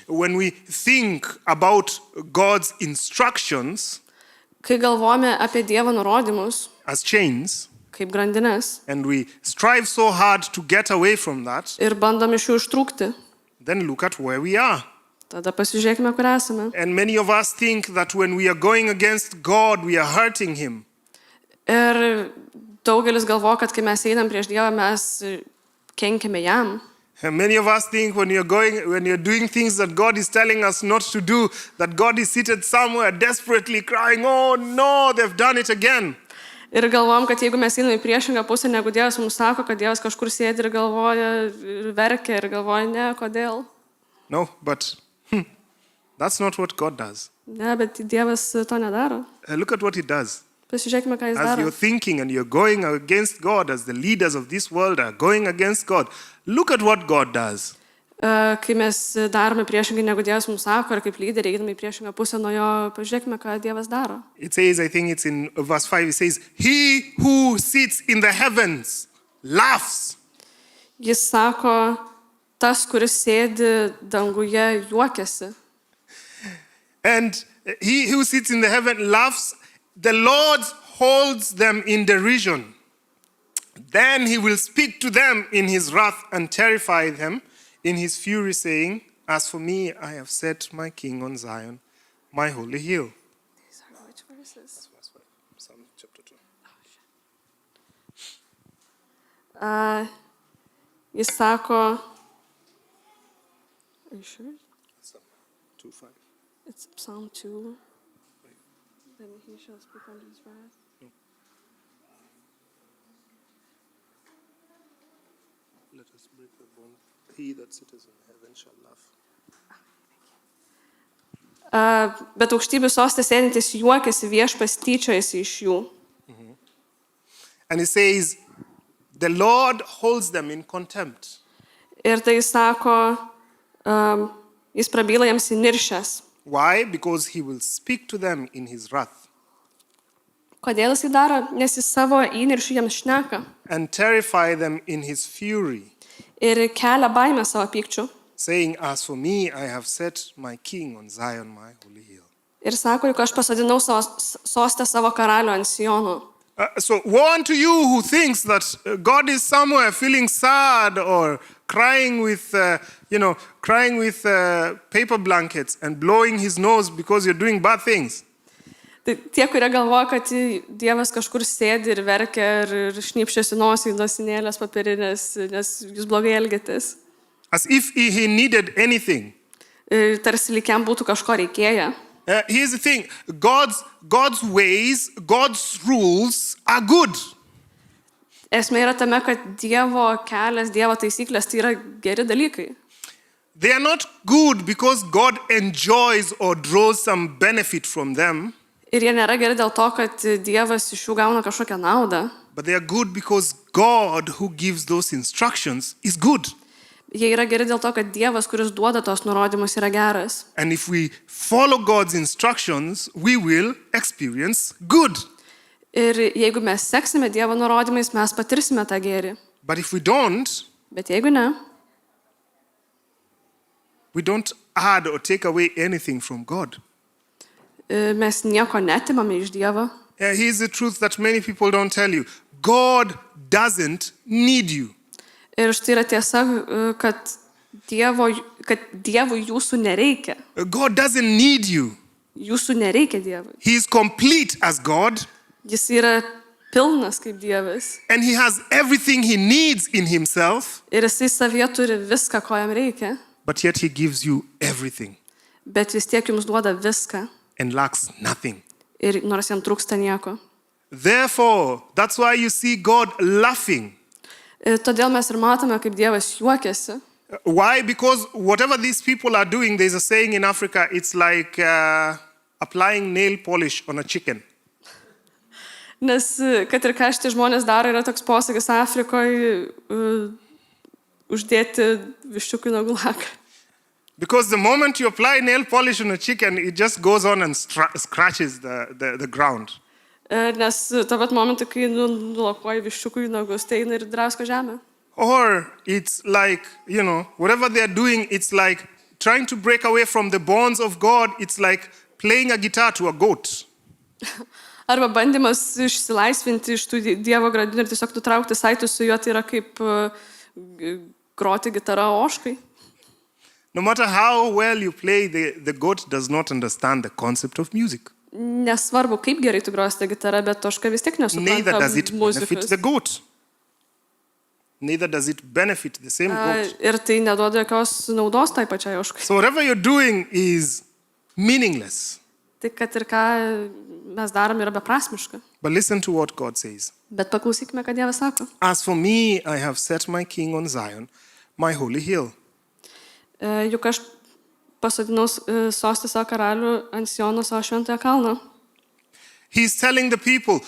When we think about God's instructions Kai galvojame apie Dievo nurodymus, as chains, kaip grandinės, and we strive so hard to get away from that, ir bandom iš jų ištrūkti, then look at where we are. tada pasižiūrėkime, kur esame. And many of us think that when we are going against God, we are hurting Him. Ir daugelis galvo, kad kai mes einam prieš Dievą, mes kenkiame jam. And many of us think when you're doing things that God is telling us not to do, that God is seated somewhere desperately crying, oh no, they've done it again. Ir galvom, kad jeigu mes einame į priešingą pusę, negu Dievas mums sako, kad Dievas kažkur sėdi ir galvoja, ir verkia, ir galvoja, ne, kodėl. No, but that's not what God does. Ne, bet Dievas to nedaro. Look at what He does. Pasižiūrėkime, ką jis As daro. you're thinking and you're going against God, as the leaders of this world are going against God, look at what God does. Kai mes darome priešingai, negu Dievas mums sako, ir kaip lyderiai einame į priešingą pusę nuo jo, pažiūrėkime, ką Dievas daro. It says, I think it's in verse 5, it says, He who sits in the heavens laughs. Jis sako, tas, kuris sėdi danguje, juokiasi. And he who sits in the heaven laughs. The Lord holds them in derision. Then He will speak to them in His wrath and terrify them in His fury, saying, As for me, I have set my king on Zion, my holy hill. Psalm chapter 2. Jis sako, are you sure? Psalm 2:5. It's Psalm 2. Then He shall speak on His wrath. Let us break the bond. He that sitteth in heaven shall laugh. Bet aukštybių sostė sėdintis juokiasi, Viešpats tyčiojasi iš jų. And it says, the Lord holds them in contempt. Ir tai sako, jis prabyla jiems įniršęs. Why? Because He will speak to them in His wrath Kodėl jis tai daro? Nes jis savo įniršių jiems šneka. and terrify them in His fury, Ir kelia baimę savo pykčių. saying, As for me, I have set my king on Zion, my holy hill. Ir sako, juk aš pasodinau savo sostę savo karalių ant Siono. So woe unto you who thinks that God is somewhere feeling sad or crying with paper blankets and blowing His nose because you're doing bad things. Tai tie, kurie galvoja, kad Dievas kažkur sėdi ir verkia ir šnypščiasi nosį į nosinėlės papirinės, nes jūs blogai elgiatės. As if He needed anything. Ir tarsi lygiam būtų kažko reikėję. Here's the thing. God's ways, God's rules are good. Esmė yra tame, kad Dievo kelias, Dievo taisyklės tai yra geri dalykai. They are not good because God enjoys or draws some benefit from them, Ir jie nėra geri dėl to, kad Dievas iš jų gauna kažkokią naudą. but they are good because God who gives those instructions is good. Jie yra geri dėl to, kad Dievas, kuris duoda tos nurodymus, yra geras. And if we follow God's instructions, we will experience good. Ir jeigu mes seksime Dievo nurodymais, mes patirsime tą gėrį. But if we don't, Bet jeigu ne, we don't add or take away anything from God. mes nieko netimame iš Dievo. Here's the truth that many people don't tell you. God doesn't need you. Ir štai yra tiesa, kad Dievui jūsų nereikia. God doesn't need you. Jūsų nereikia Dievui. He is complete as God, Jis yra pilnas kaip Dievas. and He has everything He needs in Himself, Ir jisai savyje turi viską, ko jam reikia. but yet He gives you everything Bet vis tiek jums duoda viską. and lacks nothing. Ir nors jam trūksta nieko. Therefore, that's why you see God laughing. Todėl mes ir matome, kaip Dievas juokiasi. Why? Because whatever these people are doing, there's a saying in Africa, it's like applying nail polish on a chicken. Nes, kad ir ką šitie žmonės daro, yra toks posakis Afrikoje uždėti viščiukų nagų laką. Because the moment you apply nail polish on a chicken, it just goes on and scratches the ground. Nes tuo pat momentu, kai nulakuoji viščiukų į nagus, tai eina ir drasko žemę. Or it's like, whatever they're doing, it's like trying to break away from the bonds of God. It's like playing a guitar to a goat. Arba bandymas išsilaisvinti iš tų Dievo grandinių ir tiesiog nutraukti saitus su juo, tai yra kaip groti gitarą ožkai. No matter how well you play, the goat does not understand the concept of music. Nesvarbu, kaip gerai tu grosi tą gitarą, bet ožka vis tiek Neither nesupranta does it benefit muzikos. the goat. Neither does it benefit the same goat. Ir tai neduoda jokios naudos tai pačiai ožkai. So whatever you're doing is meaningless. Tai kad ir ką mes darom yra beprasmiška. But listen to what God says. Bet paklausykime, ką Dievas sako. As for me, I have set my king on Zion, my holy hill. Juk aš pasodinau sostą savo karalių ant Siono savo šventąją kalną. He's telling the people,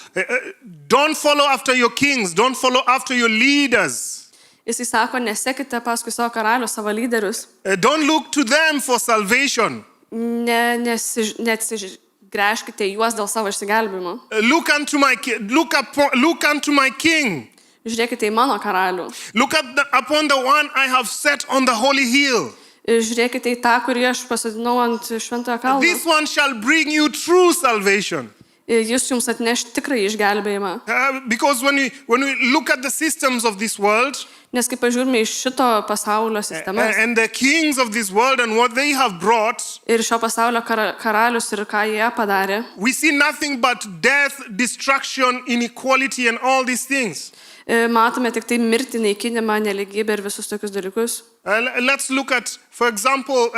don't follow after your kings, don't follow after your leaders. Jisai sako, nesekite paskui savo karalių, savo lyderius. Don't look to them for salvation. Neatsigręžkite juos dėl savo išsigelbėjimo. Look unto my king. Žiūrėkite į mano karalių. Look upon the one I have set on the holy hill. Žiūrėkite į tą, kurį aš pasodinau ant šventojo kalno. This one shall bring you true salvation. Jis jums atneš tikrą išgelbėjimą. Because when we look at the systems of this world, Nes kai pažiūrime į šito pasaulio sistemas and the kings of this world and what they have brought, ir šio pasaulio karalius ir ką jie padarė, we see nothing but death, destruction, inequality and all these things. matome tik tai mirtį, naikinimą, neligybę ir visus tokius dalykus. Let's look at, for example,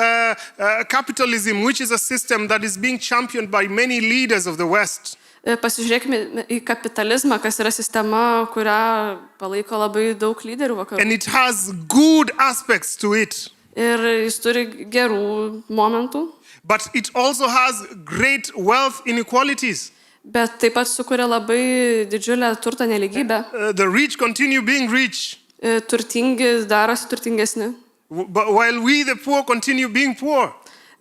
capitalism, which is a system that is being championed by many leaders of the West. Pasižiūrėkime į kapitalizmą, kas yra sistema, kurią palaiko labai daug lyderių vakarų. And it has good aspects to it. Ir jis turi gerų momentų, But it also has great wealth inequalities. bet taip pat sukuria labai didžiulę turto neligybę. The rich continue being rich, Turtingi darosi turtingesni. but while we, the poor, continue being poor.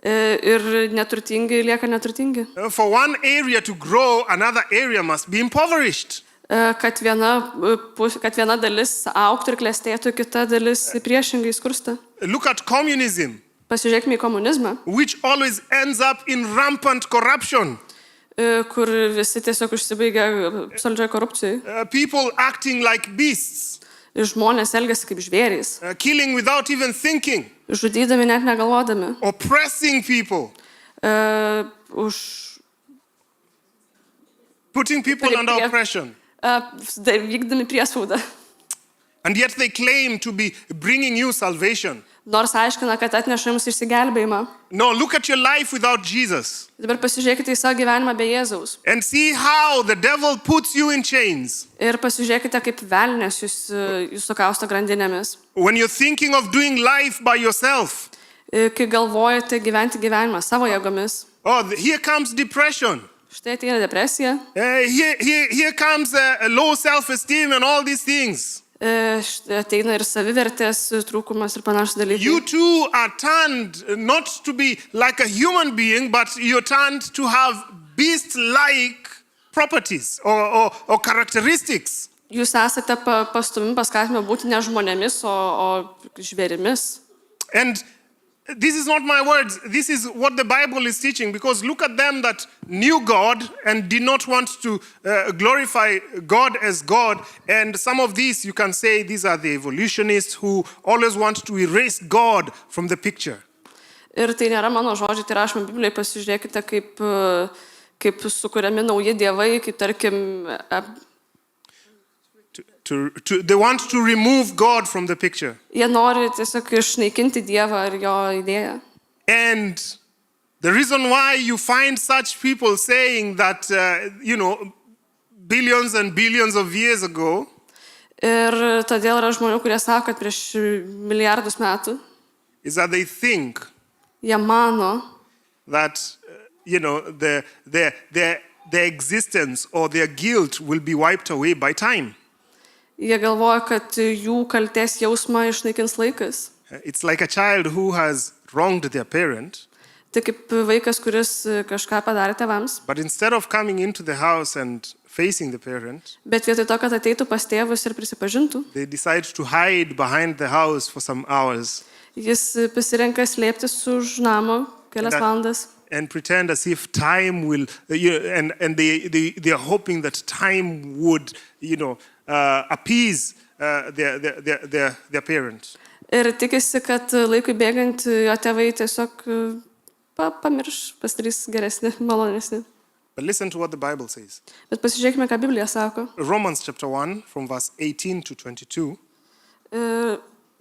Ir neturtingi lieka neturtingi. For one area to grow, another area must be impoverished. Kad viena dalis augtų ir klestėtų, kita dalis priešingai skursta. Look at communism, Pasižiūrėkime į komunizmą, which always ends up in rampant corruption. kur visi tiesiog užsibaigia absoliučiai korupcijai. People acting like beasts, Žmonės elgiasi kaip žvėrys, killing without even thinking, žudydami net negalvodami, oppressing people, putting people under oppression. vykdami priespaudą. And yet they claim to be bringing you salvation. Nors aiškina, kad atneša jums išsigelbėjimą. No, look at your life without Jesus Dabar pasižiūrėkite į savo gyvenimą be Jėzaus. and see how the devil puts you in chains. Ir pasižiūrėkite, kaip velnias jūs sukausto grandinėmis. When you're thinking of doing life by yourself, Kai galvojate gyventi gyvenimą savo jėgomis. here comes depression. Štai ateina depresija. Here comes a low self-esteem and all these things. Ateina ir savivertės trūkumas ir panašus dalykai. You too are turned not to be like a human being, but you're turned to have beast-like properties or characteristics. Jūs esate paskatinami būti ne žmonėmis, o žvėrimis. And this is not my words. This is what the Bible is teaching. Because look at them that knew God and did not want to glorify God as God. And some of these, you can say, these are the evolutionists who always want to erase God from the picture. Ir tai nėra mano žodžiai, tai rašoma Biblijoje, pasižiūrėkite, kaip sukuriami nauji dievai, kaip tarkim... They want to remove God from the picture. Jie nori tiesiog išnaikinti Dievą ir jo idėją. And the reason why you find such people saying that, billions and billions of years ago, Ir todėl yra žmonių, kurie sako, kad prieš milijardus metų is that they think jie mano, that, their existence or their guilt will be wiped away by time. jie galvoja, kad jų kaltės jausmą išnaikins laikas. It's like a child who has wronged their parent, Tai kaip vaikas, kuris kažką padarė tėvams, but instead of coming into the house and facing the parent, Bet vietoj to, kad ateitų pas tėvus ir prisipažintų, they decide to hide behind the house for some hours jis pasirenka slėptis už namo kelias That- valandas and pretend as if time will, and they are hoping that time would, appease their parents. ir tikisi, kad laikui bėgant jo tėvai tiesiog pamirš, pasidarys geresni, malonesni. But listen to what the Bible says. Bet pasižiūrėkime, ką Biblija sako. Romans chapter 1 from verse 18 to 22.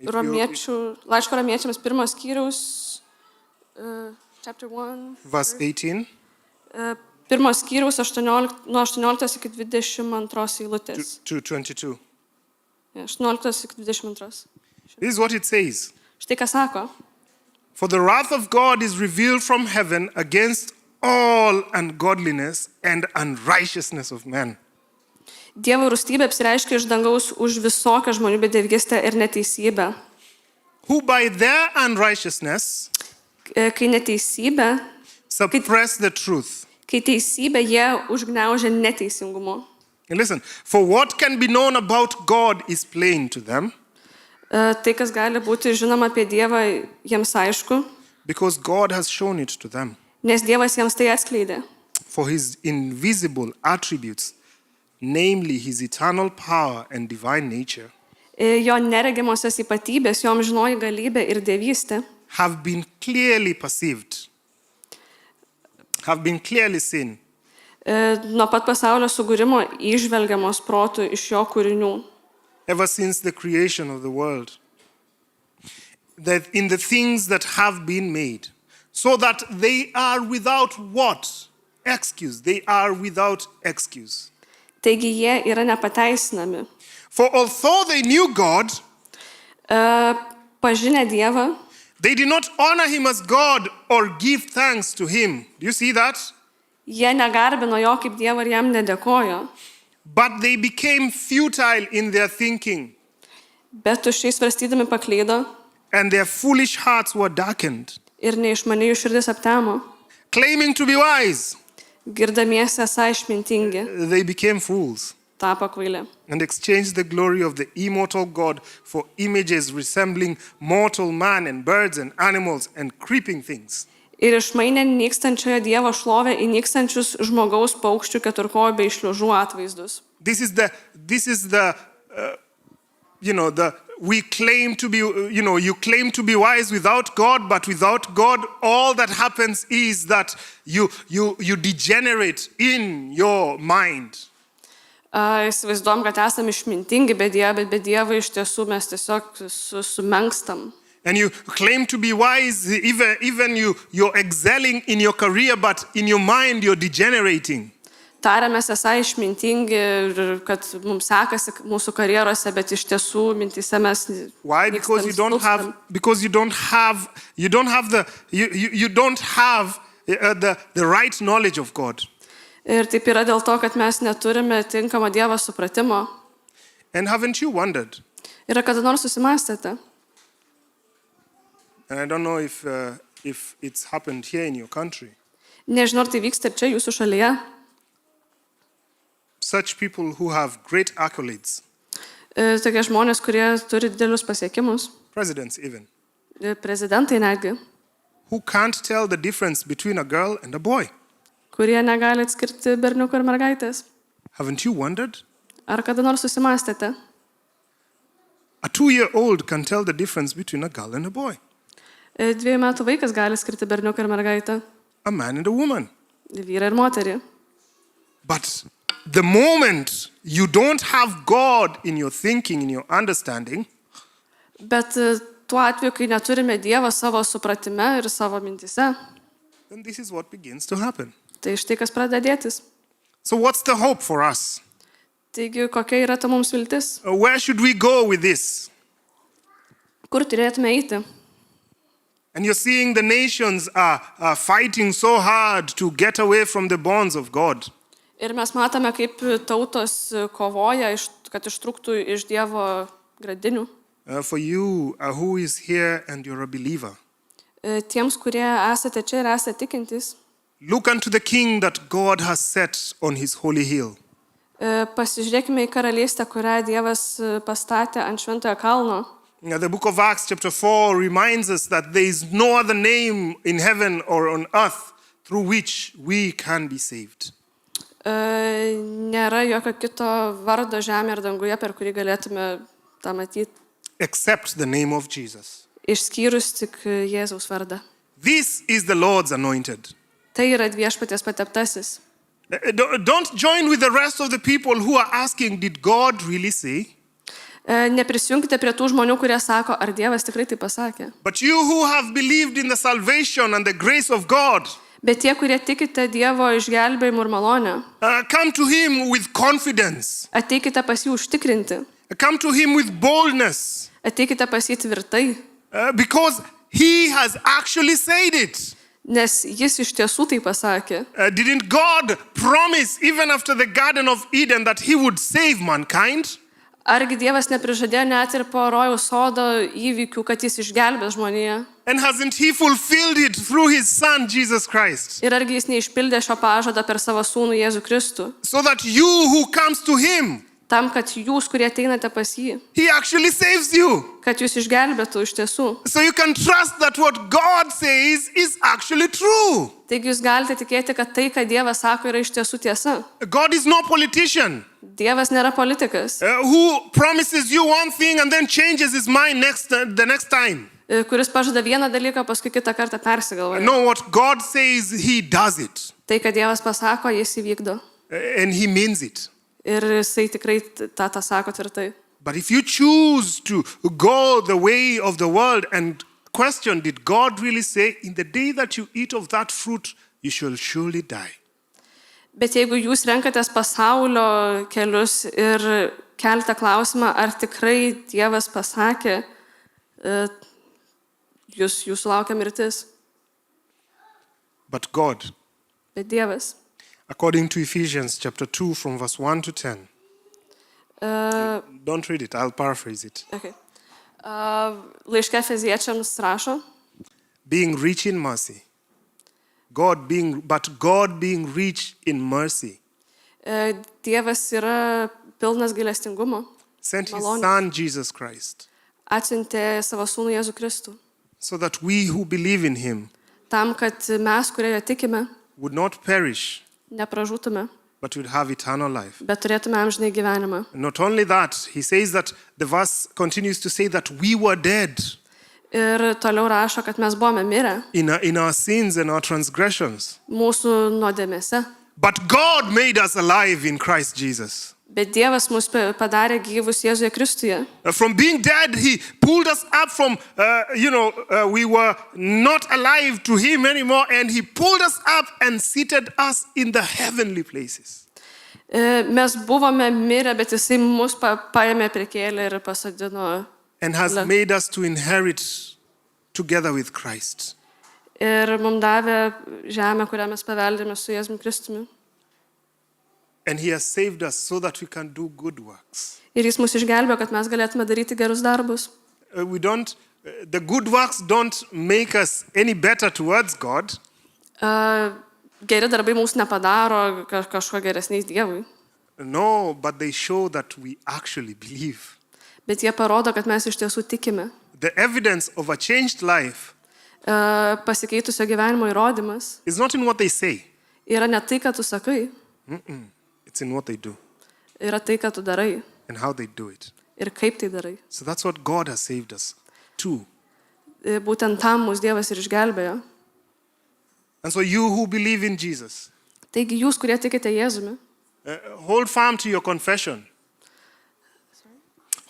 Laiško romiečiams 1 skyriaus, chapter 1, Verse 18 1 skyriaus nuo 18 iki 22 eilutės. to 22. 18 iki 22. This is what it says. Štai ką sako. For the wrath of God is revealed from heaven against all ungodliness and unrighteousness of men, Dievo rūstybė apsireiškia iš dangaus už visokią žmonių bedevystę ir neteisybę. who by their unrighteousness Kai neteisybė, suppress the truth. kai teisybė jie užgniaužia neteisingumu. And listen, for what can be known about God is plain to them, Tai, kas gali būti žinoma apie Dievą, jiems aišku, because God has shown it to them. nes Dievas jiems tai atskleidė. For his invisible attributes, namely his eternal power and divine nature, Jo neregimosios ypatybės, jo amžinoji galybė ir dievystė have been clearly perceived, have been clearly seen nuo pat pasaulio sugūrimo įžvelgiamos protų iš jo kūrinių. ever since the creation of the world, that in the things that have been made, so that they are without what? Excuse. They are without excuse. Taigi jie yra nepateisinami. For although they knew God, Pažinę Dievą, they did not honor him as God or give thanks to him. Do you see that? jie negarbino jo kaip Dievą ir jam nedėkojo, But they became futile in their thinking, bet tuščiai svarstydami paklydo and their foolish hearts were darkened. ir neišmaniai jų širdis aptemo. Claiming to be wise, Girdamiesi esą išmintingi, they became fools tapo kvaili. and exchanged the glory of the immortal God for images resembling mortal man and birds and animals and creeping things. Ir išmainė nykstančiojo Dievo šlovę į nykstančius žmogaus paukščių keturkojų bei šliužų atvaizdus. This is the we claim to be, you claim to be wise without God, but without God, all that happens is that you degenerate in your mind. Įsivaizduom, kad esame išmintingi be Dievo, bet be Dievo iš tiesų mes tiesiog sumenkstam. And you claim to be wise, even you're excelling in your career, but in your mind you're degenerating. Tariamės esą išmintingi ir kad mums sekasi mūsų karjerose, bet iš tiesų mintise mes Why? Because you don't have the right knowledge of God. Ir taip yra dėl to, kad mes neturime tinkamo Dievo supratimo. And haven't you wondered? Ir kada nors susimastėte? And I don't know if it's happened here in your country. Nežinau, ar tai vyksta ir čia jūsų šalyje. Such people who have great accolades, Tokie žmonės, kurie turi didelius pasiekimus, presidents even, prezidentai netgi, who can't tell the difference between a girl and a boy. kurie negali atskirti berniukų ir mergaitės. Haven't you wondered? Ar kada nors susimastėte? A 2-year-old can tell the difference between a girl and a boy, 2 metų vaikas gali skirti berniuką ir mergaitę, a man and a woman. vyrą ir moterį. But the moment you don't have God in your thinking, in your understanding, Bet tuo atveju, kai neturime Dievą savo supratime ir savo mintise, then this is what begins to happen. tai štai kas pradeda dėtis. So what's the hope for us? Taigi, kokia yra ta mums viltis? Where should we go with this? Kur turėtume eiti? And you're seeing the nations are fighting so hard to get away from the bonds of God. Ir mes matome, kaip tautos kovoja, kad ištrūktų iš Dievo gradinių. For you who is here and you're a believer, Tiems, kurie esate čia ir esate tikintys, look unto the King that God has set on his holy hill. Pasižiūrėkime į karalystę, kurią Dievas pastatė ant šventojo kalno. Now, the book of Acts chapter 4 reminds us that there is no other name in heaven or on earth through which we can be saved. Nėra jokio kito vardo žemė ir danguje, per kurį galėtume tą matyti, Except the name of Jesus. išskyrus tik Jėzaus vardą. This is the Lord's anointed. Tai yra Viešpaties pateptasis. Don't join with the rest of the people who are asking, did God really say? Neprisijungkite prie tų žmonių, kurie sako, ar Dievas tikrai tai pasakė. But you who have believed in the salvation and the grace of God, Bet tie, kurie tikite Dievo išgelbėjimu ir malonę, come to Him with confidence. ateikite pas jį užtikrinti, Come to Him with boldness. ateikite pas jį tvirtai, Because He has actually said it. nes jis iš tiesų tai pasakė. Didn't God promise, even after the Garden of Eden, that He would save mankind? Argi Dievas neprižadėjo net ir po rojaus sodo įvykių, kad jis išgelbės žmoniją? And hasn't He fulfilled it through His Son, Jesus Christ? Ir argi jis neišpildė šio pažado per savo sūnų Jėzų Kristų? So that you who comes to Him, Tam, kad jūs, kurie ateinate pas jį, He actually saves you. kad jūs išgelbėtų iš tiesų. So you can trust that what God says is actually true. Taigi jūs galite tikėti, kad tai, ką Dievas sako, yra iš tiesų tiesa. God is no politician Dievas nėra politikas, who promises you one thing and then changes his mind the next time. Kuris pažada vieną dalyką, paskui kitą kartą persigalvoja. No, what God says, He does it. Tai, ką Dievas pasako, jis įvykdo. And He means it. Ir jisai tikrai tą sako tvirtai. But if you choose to go the way of the world and question, did God really say, in the day that you eat of that fruit, you shall surely die? Bet jeigu jūs renkatės pasaulio kelius ir kelite klausimą, ar tikrai Dievas pasakė, jūsų laukia mirtis. But God, Bet Dievas. according to Ephesians chapter 2 from verse 1 to 10. Don't read it, I'll paraphrase it. Okay. Laiške Efeziečiams rašo, Being rich in mercy. God being rich in mercy, Dievas yra pilnas gailestingumo, sent His Malonės. Son Jesus Christ, atsiuntė savo sūnų Jėzų Kristų, so that we who believe in Him tam, kad mes, kurie jo tikime, would not perish, nepražūtume, but would have eternal life. bet turėtume amžinai gyvenimą. Not only that, he says that the verse continues to say that we were dead Ir toliau rašo, kad mes buvome mirę in our sins and our transgressions. mūsų nuodėmėse, But God made us alive in Christ Jesus. bet Dievas mus padarė gyvus Jėzuje Kristuje. From being dead, He pulled us up from, we were not alive to Him anymore, and He pulled us up and seated us in the heavenly places. Mes buvome mirę, bet jisai mus paėmė prikėlę ir pasadino. And has made us to inherit together with Christ. Ir mums davė žemę, kurią mes paveldėme su Jėzumi Kristumi. And He has saved us so that we can do good works. Ir jis mus išgelbėjo, kad mes galėtume daryti gerus darbus. The good works don't make us any better towards God. Geri darbai mūsų nepadaro kažko geresniais Dievui. No, but they show that we actually believe. Bet jie parodo, kad mes iš tiesų tikime. The evidence of a changed life Pasikeitusio gyvenimo įrodymas is not in what they say. yra ne tai, ką tu sakai, It's in what they do yra tai, ką tu darai and how they do it. ir kaip tai darai. So that's what God has saved us to. Būtent tam mūsų Dievas ir išgelbėjo. And so you who believe in Jesus, Taigi jūs, kurie tikite Jėzumi, hold firm to your confession.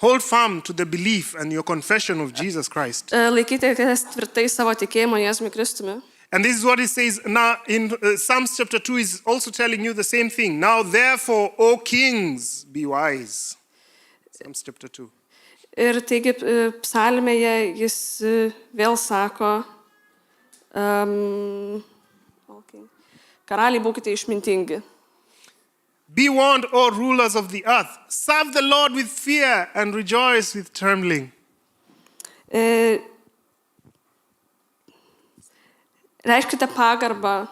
Hold firm to the belief and your confession of Jesus Christ. laikykitės tvirtai savo tikėjimo Jėzumi Kristumi. And this is what it says now in Psalms chapter 2 is also telling you the same thing. Now therefore, O kings, be wise. Psalms chapter 2. Ir taigi psalmėje jis vėl sako, karaliai, būkite išmintingi. Be warned, O rulers of the earth. Serve the Lord with fear and rejoice with trembling. Reiškite pagarbą,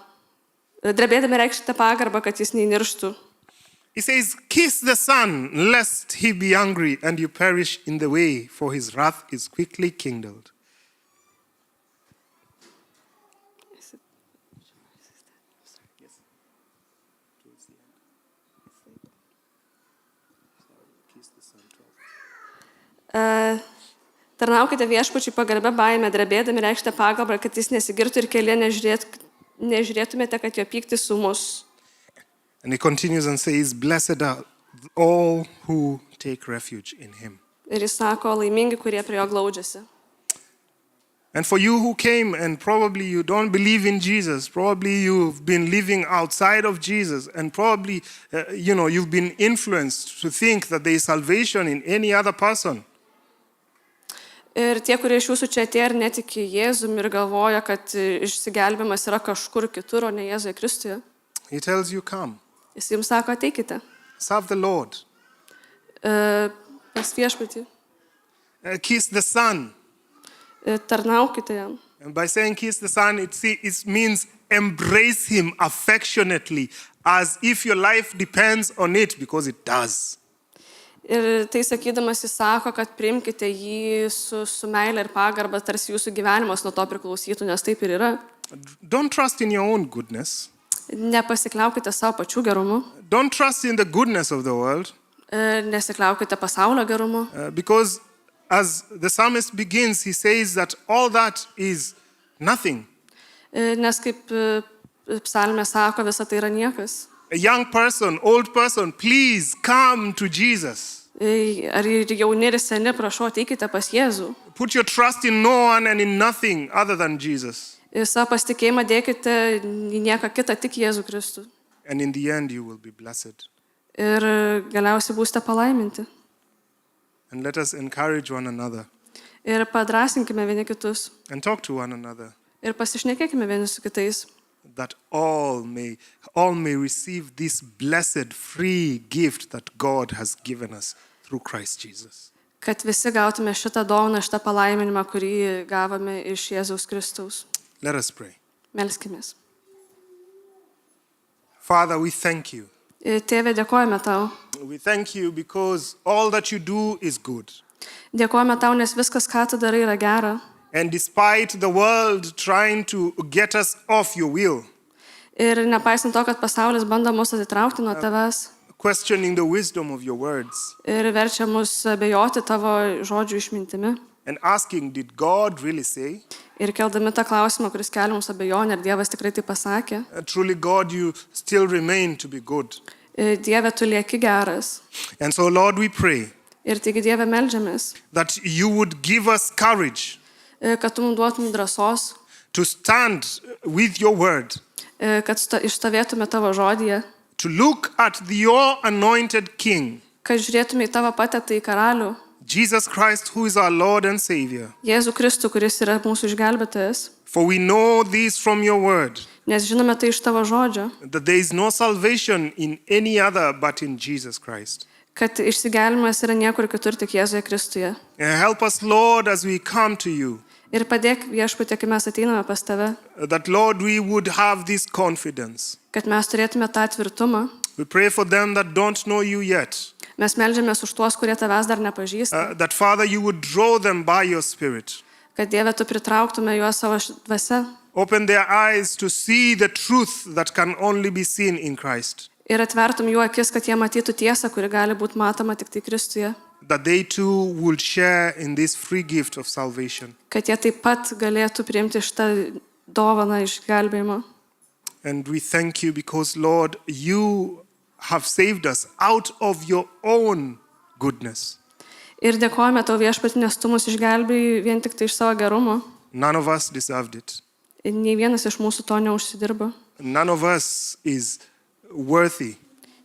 drebėdami reikškite pagarbą, kad jis neįnirštų. He says, kiss the Son, lest he be angry and you perish in the way, for his wrath is quickly kindled. Tarnaukite viešpačiui pagarbę baimę, drebėdami reikšite pagalbą, kad jis nesigirtų ir kelyje nežiūrėtumėte, kad jo pyktis su mus. And he continues and says, blessed are all who take refuge in him. Ir jis sako, laimingi, kurie prie jo glaudžiasi. And for you who came and probably you don't believe in Jesus, probably you've been living outside of Jesus, and probably, you've been influenced to think that there is salvation in any other person. Ir tie, kurie iš jūsų čia atėjo ir netiki Jėzumi ir galvoja, kad išsigelbimas yra kažkur kitur, o ne Jėzuje Kristuje, He tells you, come, jis jums sako, ateikite serve the Lord, pas viešpatį, kiss the Son. tarnaukite jam. And by saying kiss the Son, it means embrace him affectionately, as if your life depends on it, because it does. Ir tai sakydamas jis sako, kad priimkite jį su meile ir pagarba, tarsi jūsų gyvenimas nuo to priklausytų, nes taip ir yra. Don't trust in your own goodness. Nepasikliaukite savo pačių gerumu, Don't trust in the goodness of the world, nesikliaukite pasaulio gerumu, because as the psalmist begins, he says that all that is nothing. nes kaip psalmė sako, visa tai yra niekas. A young person, old person, please come to Jesus. Ar jauni ir seni, prašau, ateikite pas Jėzų. Put your trust in no one and in nothing other than Jesus. Savo pasitikėjimą dėkite į nieką kitą, tik Jėzų Kristų. And in the end, you will be blessed. Ir galiausiai būsite palaiminti. And let us encourage one another Ir padrasinkime vieni kitus. and talk to one another, Ir pasišnekėkime vieni su kitais. that all may receive this blessed free gift that God has given us through Christ Jesus. Kad visi gautume šitą dovaną, šitą palaiminimą, kurį gavome iš Jėzaus Kristaus. Let us pray. Melskimės. Father, we thank you. Tėve, dėkojame tau. We thank you because all that you do is good. Dėkojame tau, nes viskas, ką tu darai, yra gera. And despite the world trying to get us off your will, Ir nepaisant to, kad pasaulis bando mus atitraukti nuo tavęs questioning the wisdom of your words, ir verčia mus abejoti tavo žodžių išmintimi. and asking, did God really say? Ir keldami tą klausimą, kuris kelia mums abejonę, ar Dievas tikrai tai pasakė. Truly, God, you still remain to be good. Dieve, tu lieki geras. And so, Lord, we pray Ir taigi, Dieve, meldžiamės, that you would give us courage kad tu mums duotum drąsos, to stand with your word, kad išstovėtume tavo žodyje, to look at your anointed King, kad žiūrėtume į tavo patektą į karalių, Jesus Christ, who is our Lord and Savior. Jėzų Kristų, kuris yra mūsų išgelbėtojas. For we know this from your word, Nes žinome tai iš tavo žodžio, that there is no salvation in any other but in Jesus Christ. kad išsigelbimas yra niekur kitur, tik Jėzuje Kristuje. And help us, Lord, as we come to you, Ir padėk viešpatie, kai mes ateiname pas tave, that, Lord, we would have this confidence. kad mes turėtume tą tvirtumą. We pray for them that don't know you yet, Mes meldžiamės už tuos, kurie tavęs dar nepažįsta, that, Father, you would draw them by your Spirit. kad Dieve, tu pritrauktume juos savo dvasia Open their eyes to see the truth that can only be seen in Christ, ir atvertum jų akis, kad jie matytų tiesą, kuri gali būti matoma tik tai Kristuje, that they too would share in this free gift of salvation. kad jie taip pat galėtų priimti šitą dovaną išgelbėjimo. And we thank you because, Lord, you have saved us out of your own goodness. Ir dėkojame tau viešpatį, nes tu mus išgelbėjai vien tik tai iš savo gerumo. None of us deserved it. Nei vienas iš mūsų to neužsidirbo. None of us is worthy,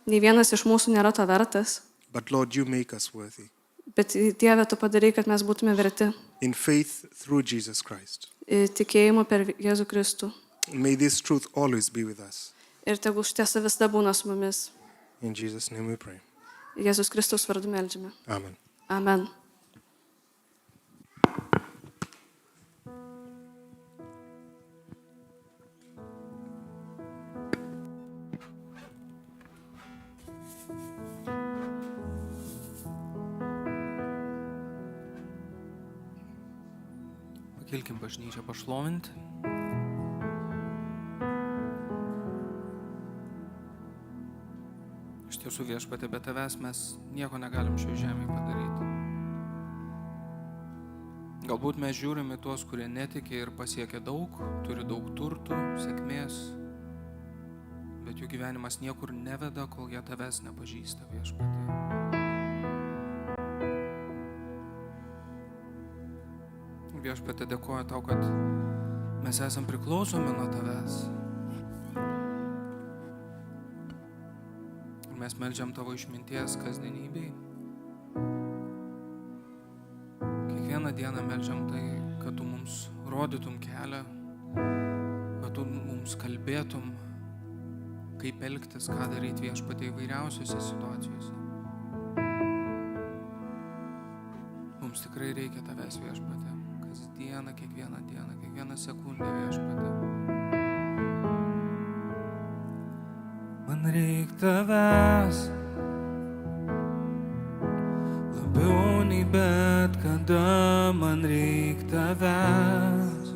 Nei vienas iš mūsų nėra to vertas. but Lord, you make us worthy. Bet Dieve, tu padarai, kad mes būtume verti In faith through Jesus Christ. tikėjimu per Jėzų Kristų. May this truth always be with us. Ir tegul štiesa visada būna su mumis. In Jesus' name we pray. Jėzus Kristaus vardu meldžiame. Amen. Amen. Kilkim bažnyčią pašlovinti. Iš tiesų Viešpatie, be tavęs mes nieko negalim šioje žemėje padaryti. Galbūt mes žiūrime tuos, kurie netikė ir pasiekia daug, turi daug turtų, sėkmės, bet jų gyvenimas niekur neveda, kol jie tavęs nepažįsta, Viešpatie. Viešpatie, dėkoju tau, kad mes esam priklausomi nuo tavęs. Ir mes meldžiam tavo išminties kasdienybei. Kiekvieną dieną meldžiam tai, kad tu mums rodytum kelią, kad tu mums kalbėtum, kaip elgtis, ką daryti Viešpatie įvairiausiose situacijose. Mums tikrai reikia tavęs, Viešpatie. Kasdieną, kiekvieną sekundę, Viešpatie. Man reik tavęs labiau nei bet kada, man reik tavęs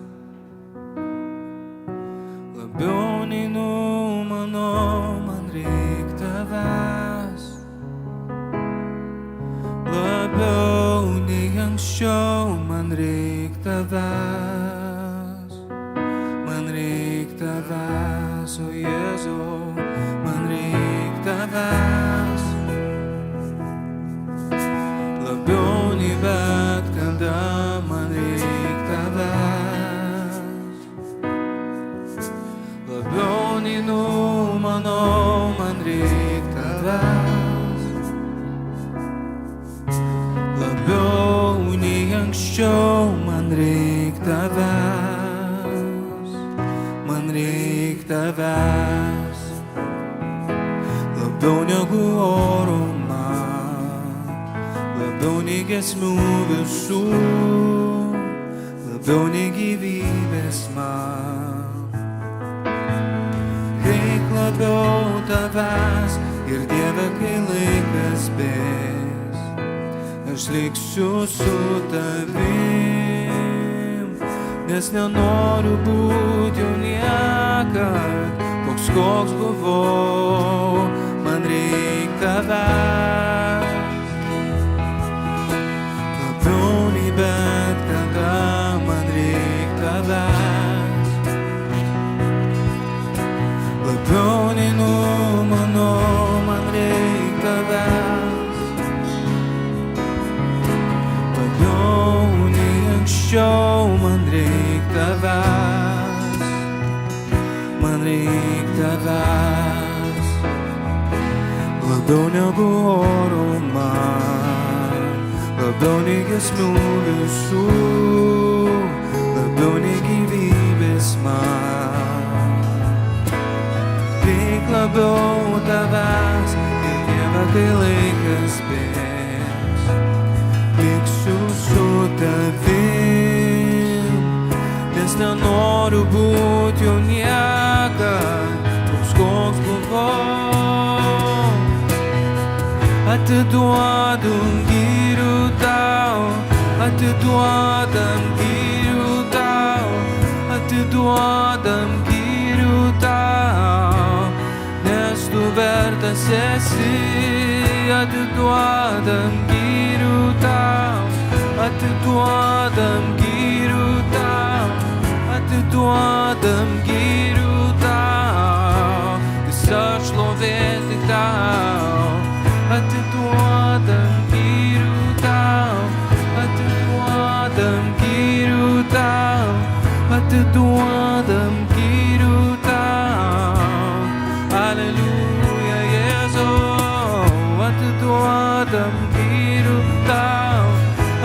labiau nei numano, man reik tavęs labiau nei anksčiau, man reik tavęs, o Jėzau, man reik tavęs labiau nei bet kada, man reik tavęs labiau nei numanau, man reik tavęs labiau nei anksčiau, man reik tavęs, man reik tavęs labiau negu oro man, labiau nei giesmių visų, labiau nei gyvybės man. Reik labiau tavęs ir Dieve, kai laikas bės, aš liksiu su tavim, nes nenoriu būti jau niekad toks, koks buvau, man reik tavęs labiau nei bet kada, man reik tavęs labiau nei numanau, man reik tavęs labiau nei anksčiau, man reik tavęs, man reik tavęs labiau negu oro man, labiau nei giesmių visų, labiau nei gyvybės man. Reik labiau tavęs ir Dieve, kai laikas bės, liksiu su tavim, nes nenoriu būti jau niekad toks, koks buvau. Atiduodam gyrių tau, atiduodam gyrių tau, atiduodam gyrių tau, nes tu vertas esi. Atiduodam gyrių tau, atiduodam gyrių tau, atiduodam gyrių tau, visa šlovė tik tau. Atiduodam gyrių tau, atiduodam gyrių tau, atiduodam gyrių tau. Aleliuja, Jėzau, atiduodam gyrių tau,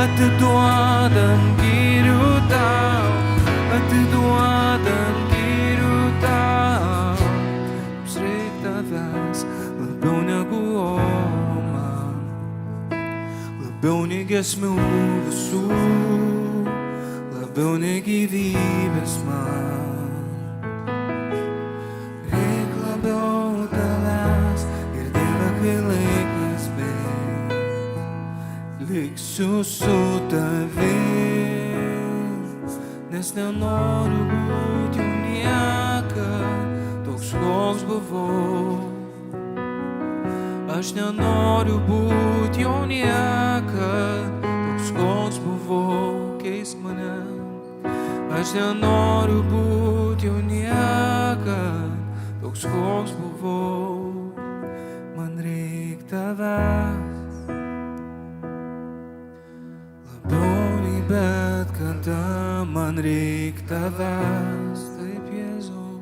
atiduodam gyrių tau, atiduodam gyrių tau. Mums reik tavęs labiau negu oro man, labiau nei giesmių visų, labiau nei gyvybės man. Reik labiau tavęs ir Dieve, kai laikas bės, liksiu su tavim, nes nenoriu būti jau niekad toks, koks buvau. Aš nenoriu būti jau niekad toks, koks buvau, keisk mane. Aš nenoriu būti jau niekad toks, koks buvau. Man reik tavęs labiau nei bet kada. Man reik tavęs, taip Jėzau,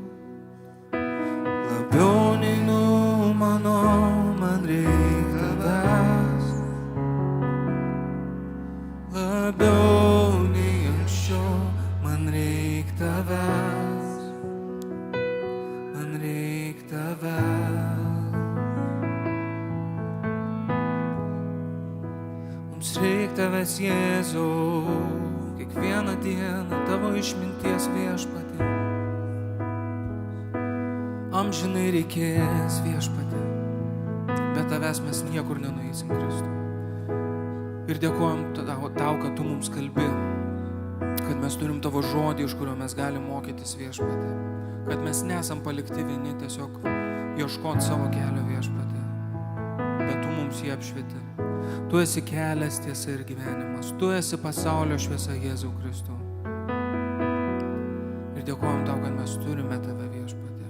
labiau nei numanau. Man reik tavęs labiau nei anksčiau. Man reik tavęs, man reik tavęs. Mums reik tavęs, Jėzau, kiekvieną dieną tavo išminties viešpatie. Amžinai reikės viešpatie, bet tavęs mes niekur nenueisim, Kristau. Ir dėkojam tau, kad tu mums kalbi, kad mes turim tavo žodį, iš kurio mes galim mokytis viešpatie, kad mes nesam palikti vieni tiesiog ieškot savo kelio viešpatie, bet tu mums jį apšvieti. Tu esi kelias, tiesa ir gyvenimas, tu esi pasaulio šviesa, Jėzau Kristau. Ir dėkojam tau, kad mes turime tave viešpatie.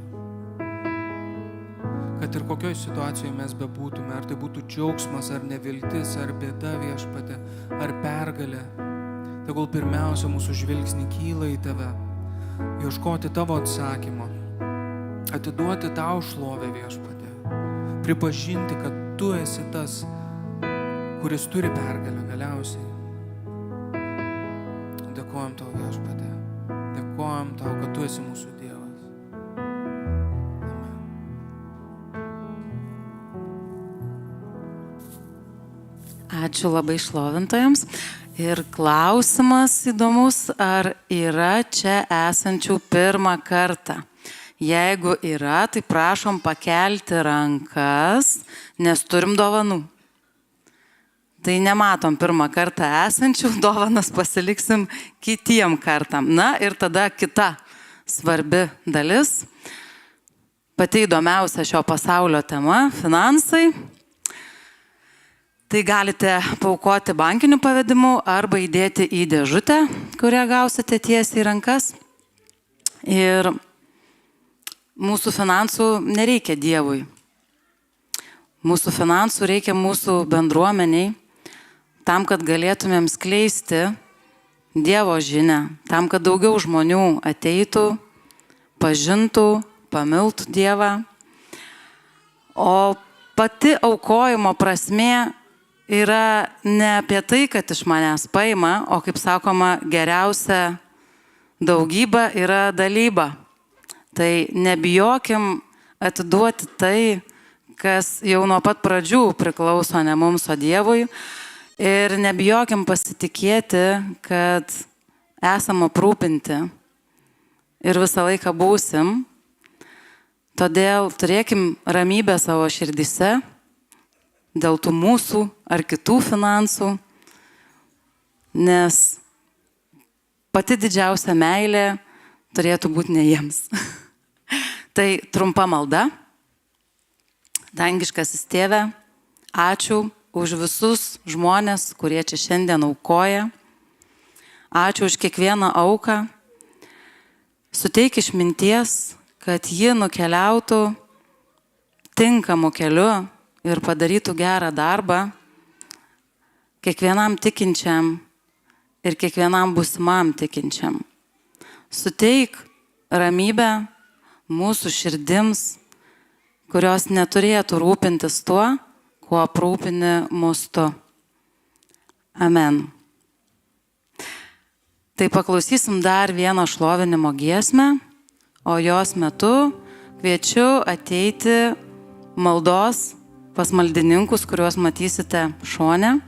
Kad ir kokioj situacijoje mes bebūtume, ar tai būtų džiaugsmas, ar neviltis, ar bėda viešpatie, ar pergalė, tegul pirmiausia mūsų žvilgsnį kyla į tave, ieškoti tavo atsakymo, atiduoti tau šlovę viešpatie, pripažinti, kad tu esi tas, kuris turi pergalę galiausiai. Dėkojam tau viešpatie, dėkojam tau, kad tu esi mūsų Dievas. Ačiū labai šlovintojams. Ir klausimas įdomus, ar yra čia esančių pirmą kartą. Jeigu yra, tai prašom pakelti rankas, nes turim dovanų. Tai nematom pirmą kartą esančių, dovanas pasiliksim kitiem kartam. Na ir tada kita svarbi dalis. Pati įdomiausia šio pasaulio tema - finansai. Tai galite paaukoti bankiniu pavedimu arba įdėti į dėžutę, kurią gausite tiesiai į rankas. Ir mūsų finansų nereikia Dievui. Mūsų finansų reikia mūsų bendruomeniai, tam, kad galėtumėm skleisti Dievo žinią, tam, kad daugiau žmonių ateitų, pažintų, pamiltų Dievą. O pati aukojimo prasmė yra ne apie tai, kad iš manęs paima, o kaip sakoma, geriausia daugyba yra dalyba. Tai nebijokim atiduoti tai, kas jau nuo pat pradžių priklauso ne mums, o Dievui. Ir nebijokim pasitikėti, kad esam aprūpinti ir visą laiką būsim. Todėl turėkim ramybę savo širdyse dėl tų mūsų ar kitų finansų, nes pati didžiausia meilė turėtų būti ne jiems. Tai trumpa malda. Dangiškasis Tėve, ačiū už visus žmonės, kurie čia šiandien aukoja. Ačiū už kiekvieną auką. Suteik išminties, kad ji nukeliautų tinkamu keliu ir padarytų gerą darbą kiekvienam tikinčiam ir kiekvienam būsimam tikinčiam. Suteik ramybę mūsų širdims, kurios neturėtų rūpintis tuo, kuo aprūpini mus tu. Amen. Tai paklausysim dar vieną šlovinimo giesmę, o jos metu kviečiu ateiti maldos pas maldininkus, kuriuos matysite šone,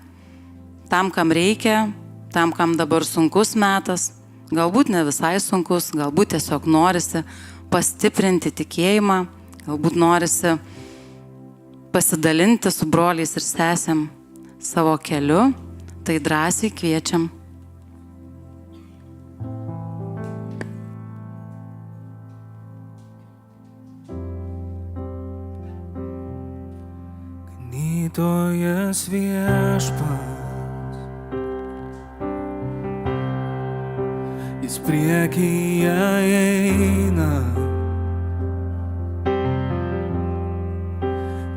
tam, kam reikia, tam, kam dabar sunkus metas, galbūt ne visai sunkus, galbūt tiesiog norisi pastiprinti tikėjimą, galbūt norisi pasidalinti su broliais ir sesėm savo keliu, tai drąsiai kviečiam. Valdytojas viešpats, jis priekyje eina,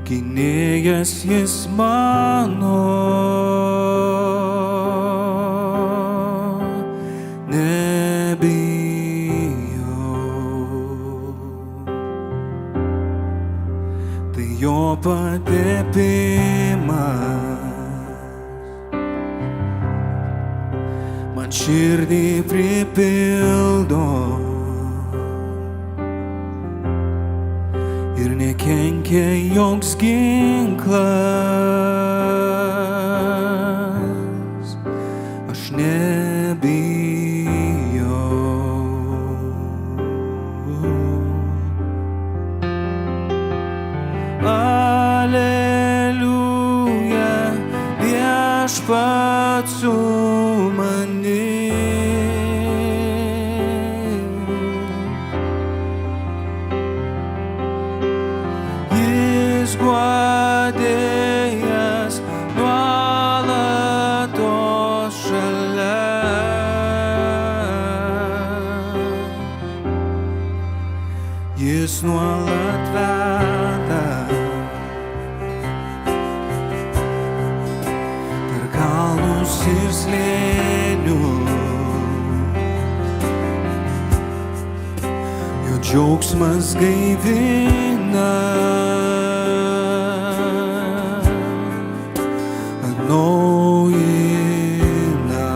gynėjas jis mano, jo patėpimas man širdį pripildo ir nekenkia joks ginklas, aš nebijau. Aleliuja, viešpats su manim. Jis guodėjas nuolatos šalia. Jis nuolat veda ir slėnių, jo džiaugsmas gaivina, atnaujina,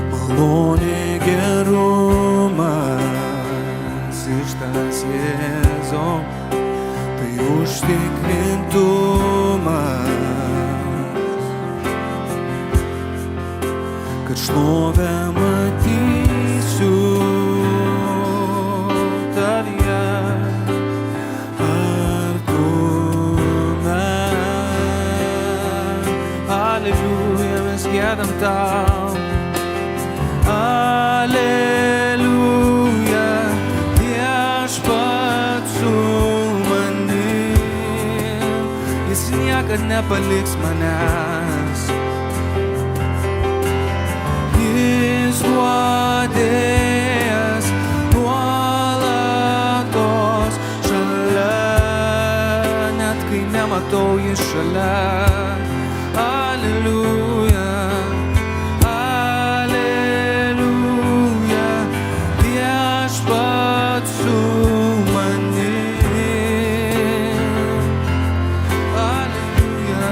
malonė gerumas ištas Jėzau, tai užtikrintumas, kad šlovę matysiu tavyje artume. Aleliuja, mes giedam tau. Aleliuja, viešpats su manim, jis niekad nepaliks manęs. Jis guodėjas nuolatos šalia, net kai nematau jį šalia. Aleliuja, aleliuja, viešpats su manim. Aleliuja,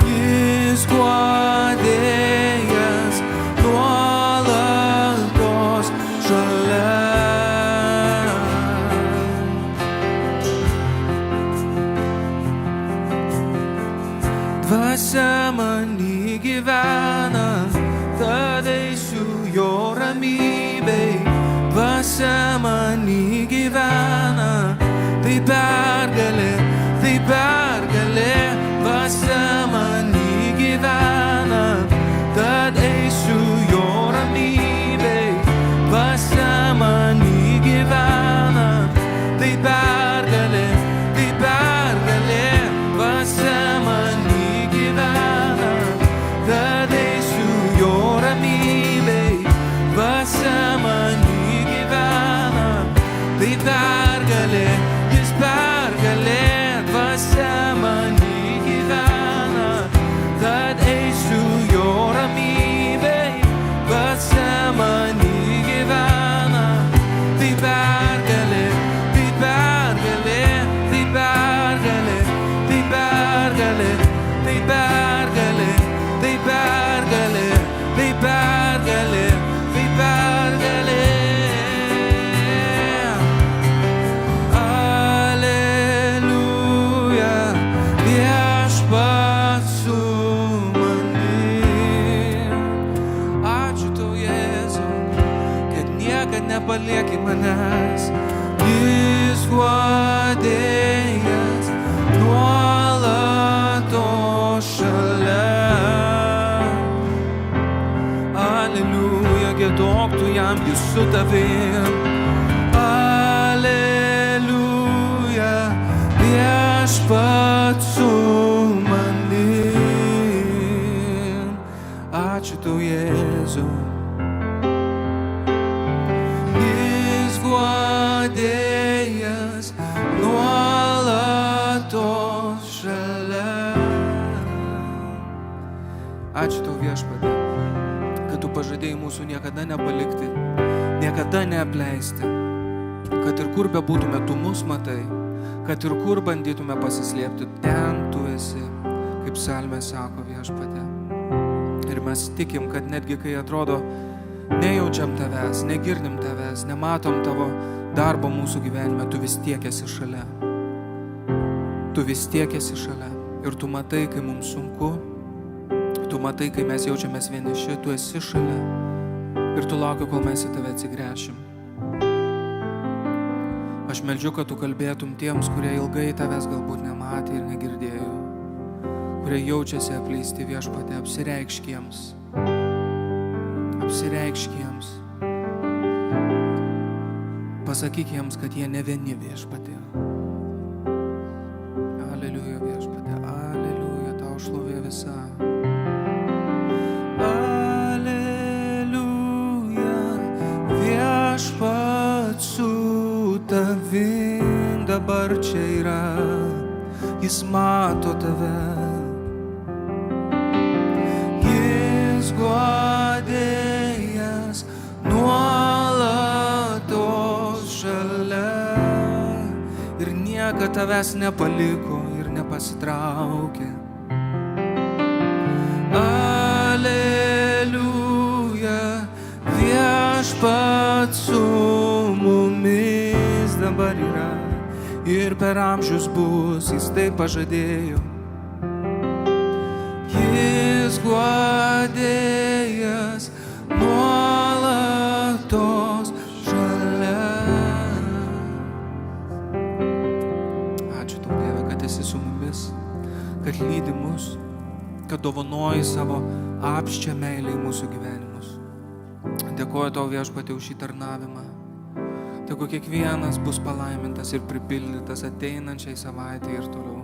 jis guodėjas nuolatos šalia. Dvasia many gyvena, tad eisiu jo ramybei. Dvasia many gyvena, tai pergalė, tai pergalė. Dvasia many gyvena, tad eisiu jo ramybei. Dvasia many gyvena, tai pergalė, tai pergalė. Dvasia many gyvena, tad eisiu jo ramybei. Dvasia many gyvena, tai pergalė, jis pergalė. Dvasia many gyvena, tad eisiu jo ramybei. Dvasia many gyvena, tai pergalė, tai pergalė, tai pergalė, tai pergalė, tai pergalė, tai pergalė, tai pergalė, tai pergalė. Aleliuja, viešpats su manim. Ačiū tau, Jėzau, kad niekad nepalieki manęs. Jis guodėjas nuolatos šalia. Aleliuja, giedok tu jam, jis su tavim. Aleliuja. Ačiū tau, Jėzau. Jis guodėjas nuolatos šalia. Ačiū tau, Viešpatie, kad tu pažadėjai mūsų niekada nepalikti, niekada neapleisti. Kad ir kur bebūtume, tu mus matai. Kad ir kur bandytume pasislėpti, ten tu esi, kaip psalmė sako, Viešpatie. Ir mes tikim, kad netgi kai atrodo nejaučiam tavęs, negirdim tavęs, nematom tavo darbo mūsų gyvenime, tu vis tiek esi šalia. Tu vis tiek esi šalia. Ir tu matai, kai mums sunku, tu matai, kai mes jaučiamės vieniši, tu esi šalia. Ir tu lauki, kol mes į tave atsigręšim. Aš meldžiu, kad tu kalbėtum tiems, kurie ilgai tavęs galbūt nematė ir negirdėjo, kurie jaučiasi apleisti, Viešpatie, apsireikšk jiems. Apsireikšk jiems. Pasakyk jiems, kad jie ne vieni, Viešpatie. Aleliuja, Viešpatie, aleliuja, tau šlovė visa. Aleliuja, Viešpat su tavim dabar čia yra, jis mato tave. Jis guodėjas nuolatos šalia ir niekad tavęs nepaliko ir nepasitraukė. Aleliuja, Viešpat su mumis dabar yra ir per amžius bus, jis tai pažadėjo. Jis guodėjas nuolatos šalia. Ačiū tau, Dieve, kad esi su mumis, kad lydi mus, kad dovanoji savo apščią meilę į mūsų gyvenimus. Dėkoju tau, Viešpatie, už šį tarnavimą. Tegu kiekvienas bus palaimintas ir pripildytas ateinančiai savaitai ir toliau.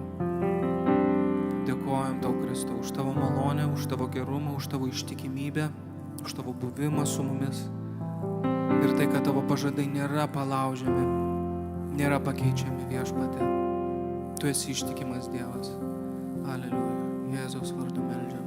Dėkojam tau, Kristau, už tavo malonę, už tavo gerumą, už tavo ištikimybę, už tavo buvimą su mumis. Ir tai, kad tavo pažadai nėra palaužiami, nėra pakeičiami, Viešpatie. Tu esi ištikimas Dievas. Aleliuja. Jėzaus vardu meldžiu.